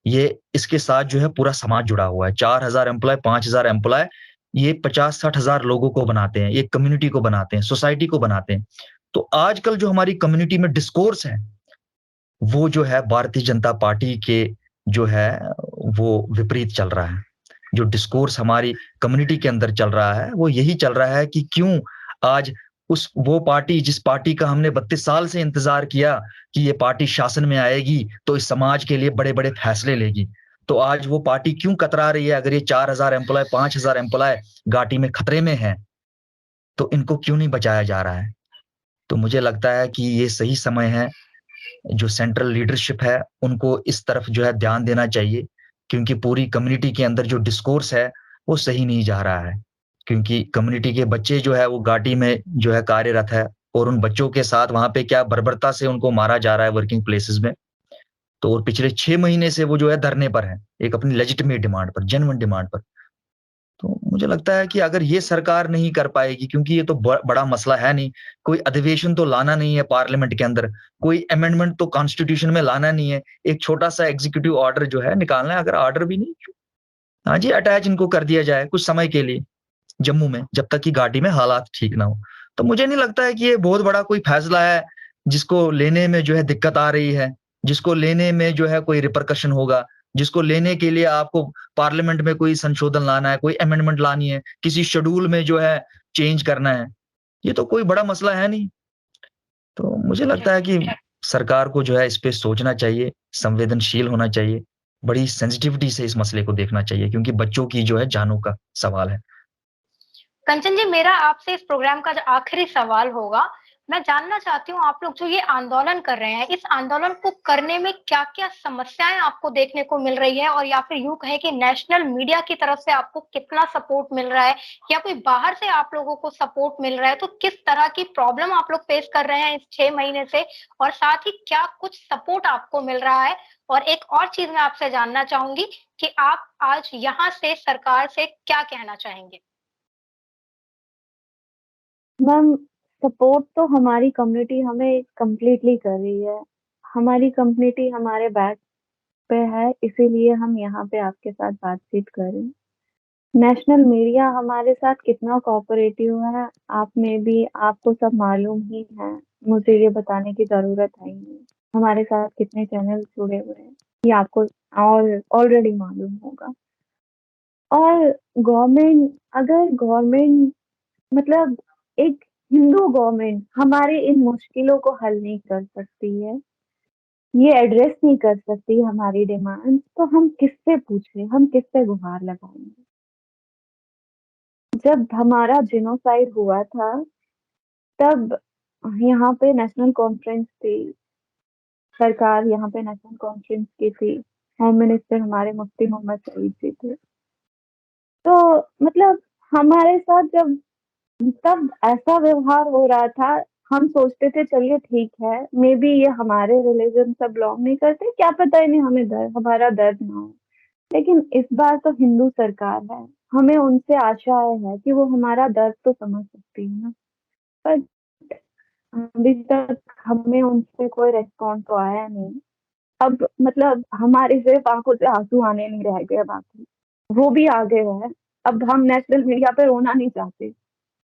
ये इसके साथ जो है पूरा समाज जुड़ा हुआ है। 4000 एम्प्लॉय, 5000 एम्प्लॉय, ये 50-60 हजार लोगों को बनाते हैं, एक कम्युनिटी को बनाते हैं, सोसाइटी को बनाते हैं। तो आजकल जो हमारी कम्युनिटी में डिस्कोर्स है, वो जो है भारतीय जनता पार्टी के जो है वो विपरीत चल रहा है। जो डिस्कोर्स हमारी कम्युनिटी के अंदर चल रहा है वो यही चल रहा है कि क्यों आज वो पार्टी, जिस पार्टी का हमने 32 साल से इंतजार किया कि ये पार्टी शासन में आएगी तो इस समाज के लिए बड़े बड़े फैसले लेगी, तो आज वो पार्टी क्यों कतरा रही है? अगर ये 4000 एम्प्लॉय, 5000 एम्प्लॉय घाटी में खतरे में है, तो इनको क्यों नहीं बचाया जा रहा है? तो मुझे लगता है कि ये सही समय है, जो सेंट्रल लीडरशिप है उनको इस तरफ जो है ध्यान देना चाहिए, क्योंकि पूरी कम्युनिटी के अंदर जो डिस्कोर्स है वो सही नहीं जा रहा है। क्योंकि कम्युनिटी के बच्चे जो है वो घाटी में जो है कार्यरत है, और उन बच्चों के साथ वहां पे क्या बर्बरता से उनको मारा जा रहा है वर्किंग प्लेसेस में। तो और पिछले 6 महीने से वो जो है धरने पर है, एक अपनी लेजिटिमेट डिमांड पर, जेन्युइन डिमांड पर। तो मुझे लगता है कि अगर ये सरकार नहीं कर पाएगी, क्योंकि ये तो बड़ा मसला है नहीं, कोई अधिवेशन तो लाना नहीं है पार्लियामेंट के अंदर, कोई अमेंडमेंट तो कॉन्स्टिट्यूशन में लाना नहीं है, एक छोटा-सा एग्जीक्यूटिव ऑर्डर जो है निकालना है, अगर ऑर्डर भी नहीं, हाँ जी, अटैच इनको कर दिया जाए कुछ समय के लिए जम्मू में, जब तक कि घाटी में हालात ठीक ना हो। तो मुझे नहीं लगता है कि ये बहुत बड़ा कोई फैसला है, जिसको लेने में जो है दिक्कत आ रही है, जिसको लेने में जो है कोई रिपरकशन होगा, जिसको लेने के लिए आपको पार्लियामेंट में कोई संशोधन लाना है, कोई अमेंडमेंट लानी है, किसी शेड्यूल में जो है चेंज करना है। ये तो कोई बड़ा मसला है नहीं। तो मुझे लगता है कि सरकार को जो है इस पे सोचना चाहिए, संवेदनशील होना चाहिए, बड़ी सेंसिटिविटी से इस मसले को देखना चाहिए, क्योंकि बच्चों की जो है जानों का सवाल है। कंचन जी, मेरा आपसे इस प्रोग्राम का जो आखिरी सवाल होगा, मैं जानना चाहती हूँ आप लोग जो ये आंदोलन कर रहे हैं, इस आंदोलन को करने में क्या-क्या समस्याएँ आपको देखने को मिल रही है? और या फिर यूँ कहें कि नेशनल मीडिया की तरफ से आपको कितना सपोर्ट मिल रहा है? या कोई बाहर से आप लोगों को सपोर्ट मिल रहा है? तो किस तरह की प्रॉब्लम आप लोग फेस कर रहे हैं इस 6 महीने से? और साथ ही क्या कुछ सपोर्ट आपको मिल रहा है? और एक और चीज़ मैं आपसे जानना चाहूँगी कि आप आज यहाँ से सरकार से क्या कहना चाहेंगे? मैम, सपोर्ट तो हमारी कम्युनिटी हमें कंप्लीटली कर रही है। हमारी कम्युनिटी हमारे बैक पे है, इसीलिए हम यहाँ पे आपके साथ बातचीत कर रहे हैं। नेशनल मीडिया हमारे साथ कितना कोऑपरेटिव है, आप में भी आपको सब मालूम ही है। मुझे ये बताने की ज़रूरत है ही नहीं। हमारे साथ कितने चैनल जुड़े हुए हैं, ये आपको और ऑलरेडी मालूम होगा। और गवर्नमेंट मतलब एक हिंदू गवर्नमेंट हमारे इन मुश्किलों को हल नहीं कर सकती है, ये एड्रेस नहीं कर सकती हमारी डिमांड, तो हम किससे पूछें, हम किससे गुहार लगाएंगे? जब हमारा जिनोसाइड हुआ था, तब यहाँ पे नेशनल कॉन्फ्रेंस थी, सरकार यहाँ पे नेशनल कॉन्फ्रेंस की थी, होम मिनिस्टर हमारे मुफ्ती मोहम्मद सईद जी थे। तो मतलब हमारे साथ जब तब ऐसा व्यवहार हो रहा था, हम सोचते थे चलिए ठीक है, मे बी ये हमारे रिलीजन से बिलोंग नहीं करते, क्या पता इन्हें हमारा दर्द ना हो। लेकिन इस बार तो हिंदू सरकार है, हमें उनसे आशाएं है कि वो हमारा दर्द तो समझ सकती है ना। पर अभी तक हमें उनसे कोई रिस्पॉन्स तो आया नहीं। अब मतलब हमारे सिर्फ आंखों से आंसू आने नहीं रह गए, बाकी वो भी आ गए हैं। अब हम नेशनल मीडिया पे रोना नहीं चाहते।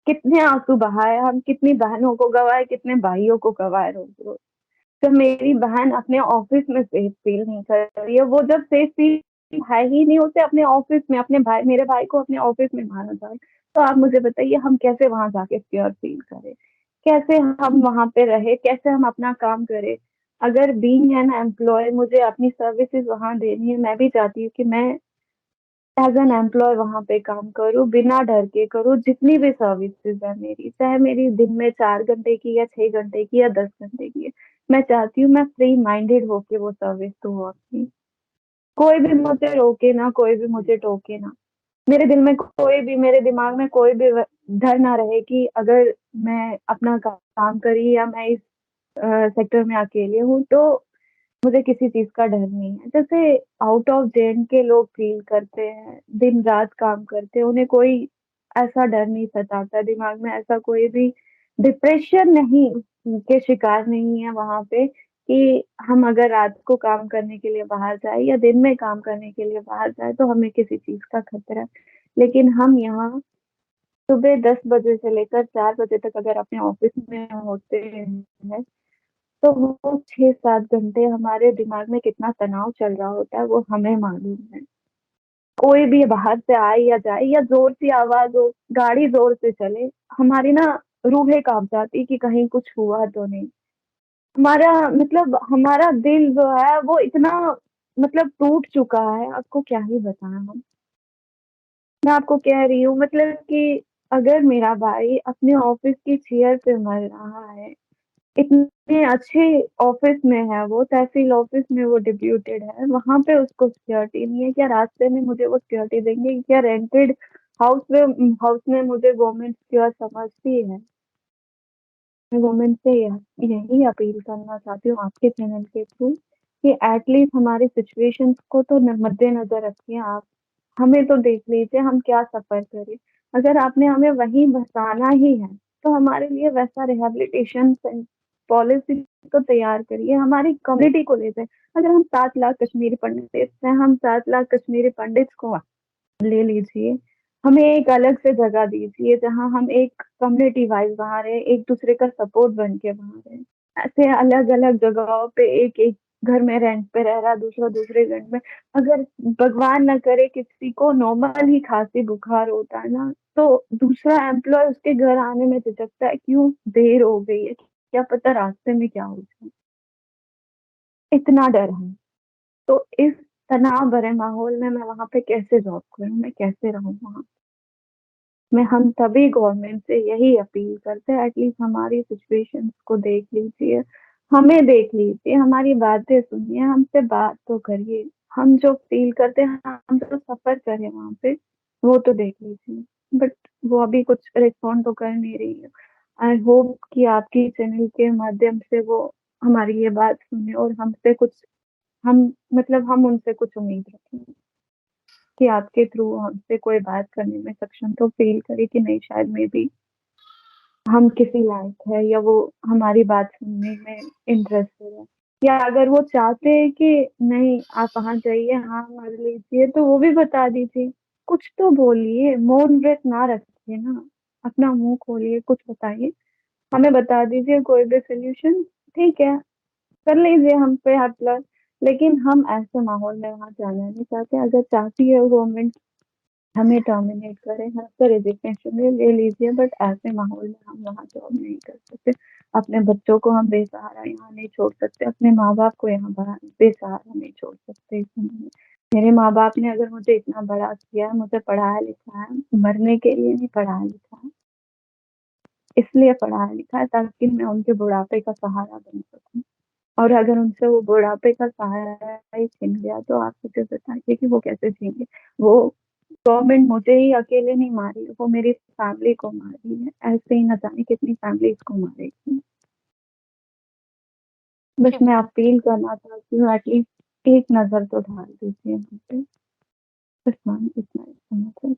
कितने आंसू बहाए हम, कितनी बहनों को गवाए, कितने भाइयों को गवाए रोज रोज। जब मेरी बहन अपने ऑफिस में सेफ फील नहीं कर रही है, वो जब सेफ फील है ही नहीं, उसे अपने ऑफिस में अपने भाई, मेरे भाई को अपने ऑफिस में माना जाए, तो आप मुझे बताइए हम कैसे वहां जाके सिक्योर फील करें, कैसे हम वहां पे रहे, कैसे हम अपना काम करें? अगर बीइंग एन एम्प्लॉय मुझे अपनी सर्विसेज वहां देनी है, मैं भी चाहती हूँ कि मैं एज एन एम्प्लॉय वहां पे काम करूँ, बिना डर के करूँ। जितनी भी सर्विसेज है मेरी, चाहे मेरी दिन में 4 घंटे की या 6 घंटे की या 10 घंटे की है, मैं चाहती हूँ मैं फ्री माइंडेड होके वो सर्विस दूँ अपनी। कोई भी मुझे रोके ना, कोई भी मुझे टोके ना। मेरे दिल में कोई भी, मेरे दिमाग में कोई भी डर ना रहे कि अगर मैं अपना काम करी या मैं इस सेक्टर में अकेले हूँ, तो मुझे किसी चीज का डर नहीं है। जैसे आउट ऑफ जेन के लोग फील करते हैं, दिन रात काम करते हैं, उन्हें कोई ऐसा डर नहीं सताता दिमाग में, ऐसा कोई भी डिप्रेशन नहीं के शिकार नहीं है वहां पे कि हम अगर रात को काम करने के लिए बाहर जाए या दिन में काम करने के लिए बाहर जाए तो हमें किसी चीज का खतरा है। लेकिन हम यहाँ सुबह 10 बजे से लेकर 4 बजे तक अगर अपने ऑफिस में होते हैं, तो वो 6-7 घंटे हमारे दिमाग में कितना तनाव चल रहा होता है वो हमें मालूम है। कोई भी बाहर से आए या जाए या जोर सी आवाज हो, गाड़ी जोर से चले, हमारी ना रूहें कांप जाती कि कहीं कुछ हुआ तो नहीं। हमारा मतलब हमारा दिल जो है वो इतना मतलब टूट चुका है, आपको क्या ही बताएं हम। मैं आपको कह रही हूँ मतलब कि अगर मेरा भाई अपने ऑफिस की चेयर पे मर रहा है, इतने अच्छे ऑफिस में है, वो तहसील ऑफिस में वो डिप्यूटेड है, वहां पे उसको सिक्योरिटी नहीं है, क्या रास्ते में मुझे वो सिक्योरिटी देंगे? क्या रेंटेड हाउस में मुझे गवर्नमेंट सिक्योर समझती है? मैं गवर्नमेंट से यही अपील करना चाहती हूँ आपके चैनल के थ्रू कि एटलीस्ट हमारी सिचुएशंस को तो मद्देनजर रखिए आप। हमें तो देख लीजिए हम क्या सफर करें। अगर आपने हमें वहीं बसाना ही है तो हमारे लिए वैसा रिहैबिलिटेशन पॉलिसी तो तैयार करिए, हमारी कम्युनिटी को ले जाए। अगर हम 7 लाख कश्मीरी पंडित हैं, हम 7 लाख कश्मीरी पंडित को ले लीजिए, हमें एक अलग से जगह दीजिए जहां हम एक कम्युनिटी वाइज वहां रहे, एक दूसरे का सपोर्ट बन के वहां रहे। ऐसे अलग अलग जगहों पे एक एक घर में रेंट पे रह रहा, दूसरा दूसरे घर में। अगर भगवान न करे किसी को नॉर्मल ही खांसी बुखार होता है ना, तो दूसरा एम्प्लॉय उसके घर आने में झिझकता है, क्यों? देर हो गई है, क्या पता रास्ते में क्या हो जाए, इतना डर है। तो इस तनाव भरे माहौल में मैं वहां पे कैसे जॉब करूं, मैं कैसे रहूं वहां? मैं हम सभी गवर्नमेंट से यही अपील करते हैं, एटलीस्ट हमारी सिचुएशंस को देख लीजिए, हमें देख लीजिए, हमारी बातें सुनिए, हमसे बात तो करिए। हम जो फील करते हैं, हम जो सफर करें वहां पे, वो तो देख लीजिए। बट वो अभी कुछ रिस्पॉन्ड तो कर नहीं रही है। आई होप कि आपकी चैनल के माध्यम से वो हमारी ये बात सुने और हमसे कुछ, हम मतलब हम उनसे कुछ उम्मीद रखें कि आपके थ्रू हमसे कोई बात करने में सक्षम तो फील करे कि नहीं, शायद में भी हम किसी लायक है, या वो हमारी बात सुनने में इंटरेस्टेड है। या अगर वो चाहते हैं कि नहीं आप वहां जाइए, हाँ मर लीजिए, तो वो भी बता दीजिए। कुछ तो बोलिए, मौन व्रत ना रखिए ना, अपना मुंह खोलिए, कुछ बताइए, हमें बता दीजिए कोई भी सोल्यूशन। ठीक है, कर लीजिए हम पे हाथ प्लस, लेकिन हम ऐसे माहौल में वहां जाना नहीं चाहते। अगर चाहती है गवर्नमेंट हमें टर्मिनेट करें, हमसे रेजिग्नेशन ले लीजिए, बट ऐसे माहौल में हम वहाँ जॉब नहीं कर सकते। अपने बच्चों को हम बेसहारा यहाँ नहीं छोड़ सकते, अपने माँ बाप को यहाँ बेसहारा नहीं छोड़ सकते इस समय में। मेरे माँ बाप ने अगर मुझे इतना बड़ा किया है, मुझे पढ़ाया लिखा है, मरने के लिए नहीं पढ़ाया लिखा है, इसलिए पढ़ाया लिखा है ताकि मैं उनके बुढ़ापे का सहारा बन सकूं। और अगर उनसे वो बुढ़ापे का सहारा ही छिन गया, तो आप मुझे बताइए कि वो कैसे जिएंगे। वो गवर्नमेंट मुझे ही अकेले नहीं मारी, वो मेरी फैमिली को मार रही है, ऐसे ही न जाने कितनी फैमिली को मारेगी। बस जी मैं अपील करना चाहती हूँ, एटलीस्ट एक नजर तो डाल दीजिए हम पे। बस मैम इतना ही कहना चाहती हूँ।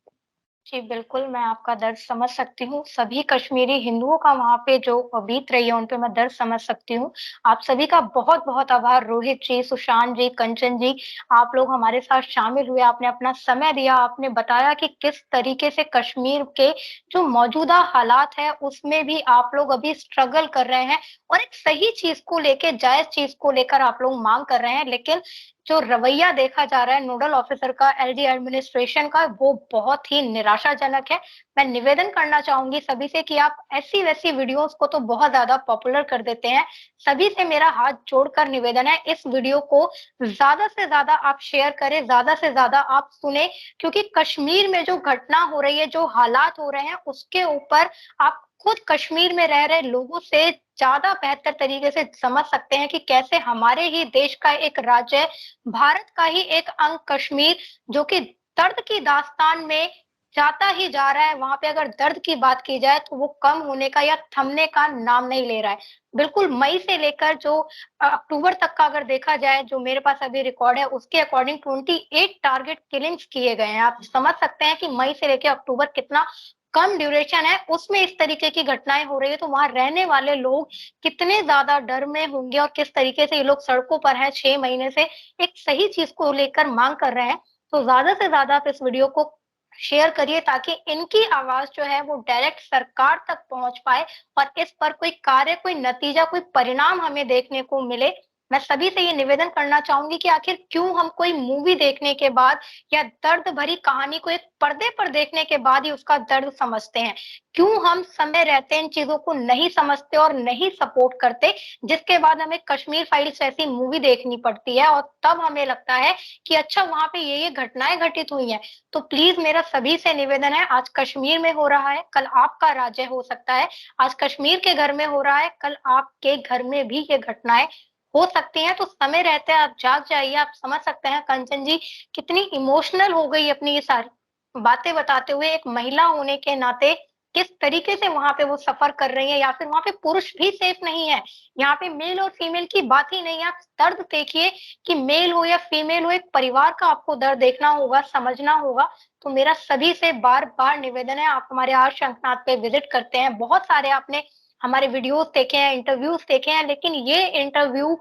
जी, बिल्कुल, मैं आपका दर्द समझ सकती हूँ। सभी कश्मीरी हिंदुओं का वहाँ पे जो बीत रही है, उन पे मैं दर्द समझ सकती हूँ। आप सभी का बहुत-बहुत आभार रोहित जी, सुशांत जी, कंचन जी, आप लोग हमारे साथ शामिल हुए, आपने अपना समय दिया, आपने बताया कि किस तरीके से कश्मीर के जो मौजूदा हालात हैं, उसमें भी आप लोग अभी स्ट्रगल कर रहे हैं और एक सही चीज़ को लेके, जायज़ चीज़ को लेकर आप लोग माँग कर रहे हैं। लेकिन जो रवैया देखा जा रहा है नोडल ऑफिसर का, एलजी एडमिनिस्ट्रेशन का, वो बहुत ही निराशाजनक है। मैं निवेदन करना चाहूँगी सभी से कि आप ऐसी-वैसी वीडियोज़ को तो बहुत ज़्यादा पॉपुलर कर देते हैं। सभी से मेरा हाथ जोड़कर निवेदन है, इस वीडियो को ज़्यादा से ज़्यादा आप शेयर करें, ज़्यादा से ज़्यादा आप सुनें, क्योंकि कश्मीर में जो घटना हो रही है, जो हालात हो रहे हैं, उसके ऊपर आप खुद कश्मीर में रह रहे लोगों से ज़्यादा बेहतर तरीके से समझ सकते हैं कि कैसे हमारे ही देश का एक राज्य, भारत का ही एक अंग कश्मीर, जो कि दर्द की दास्तान में जाता ही जा रहा है। वहाँ पे अगर दर्द की बात की जाए तो वो कम होने का या थमने का नाम नहीं ले रहा है। बिल्कुल मई से लेकर जो अक्टूबर तक का अगर देखा जाए, जो मेरे पास अभी रिकॉर्ड है, उसके अकॉर्डिंग 28 टारगेट किलिंग्स किए गए हैं। आप समझ सकते हैं कि मई से लेके अक्टूबर कितना कम ड्यूरेशन है, उसमें इस तरीके की घटनाएँ हो रही है, तो वहाँ रहने वाले लोग कितने ज़्यादा डर में होंगे और किस तरीके से ये लोग सड़कों पर हैं 6 महीने से, एक सही चीज़ को लेकर माँग कर रहे हैं। तो ज़्यादा से ज़्यादा आप इस वीडियो को शेयर करिए ताकि इनकी आवाज़ जो है वो डायरेक्ट सरकार तक पहुँच पाए और इस पर कोई कार्य, कोई नतीजा, कोई परिणाम हमें देखने को मिले। मैं सभी से ये निवेदन करना चाहूँगी कि आखिर क्यों हम कोई मूवी देखने के बाद या दर्द भरी कहानी को एक पर्दे पर देखने के बाद ही उसका दर्द समझते हैं? क्यों हम समय रहते इन चीज़ों को नहीं समझते और नहीं सपोर्ट करते, जिसके बाद हमें कश्मीर फाइल्स जैसी मूवी देखनी पड़ती है और तब हमें लगता है कि अच्छा वहाँ पे ये घटनाएँ घटित हुई हैं। तो प्लीज़ मेरा सभी से निवेदन है, आज कश्मीर में हो रहा है, कल आपका राज्य हो सकता है। आज कश्मीर के घर में हो रहा है, कल आपके घर में भी ये घटनाएँ हो सकती हैं। तो समय रहते आप जाग जाइए। आप समझ सकते हैं कंचन जी कितनी इमोशनल हो गई अपनी ये सारी बातें बताते हुए, एक महिला होने के नाते किस तरीके से वहां पे वो सफर कर रही है, या फिर वहां पे पुरुष भी सेफ नहीं है। यहाँ पे मेल और फीमेल की बात ही नहीं है। आप दर्द देखिए कि मेल हो या फीमेल हो, एक परिवार का आपको दर्द देखना होगा, समझना होगा। तो मेरा सभी से बार बार निवेदन है, आप हमारे आर शंखनाथ पे विजिट करते हैं, बहुत सारे आपने हमारे वीडियोस देखे हैं, इंटरव्यूज देखे हैं, लेकिन ये इंटरव्यू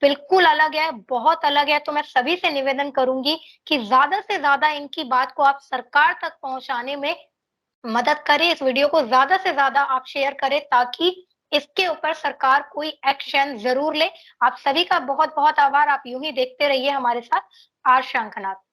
बिल्कुल अलग है, बहुत अलग है। तो मैं सभी से निवेदन करूंगी कि ज्यादा से ज्यादा इनकी बात को आप सरकार तक पहुंचाने में मदद करें। इस वीडियो को ज्यादा से ज्यादा आप शेयर करें ताकि इसके ऊपर सरकार कोई एक्शन जरूर ले। आप सभी का बहुत बहुत आभार। आप यूं ही देखते रहिए हमारे साथ आर शंखनाथ।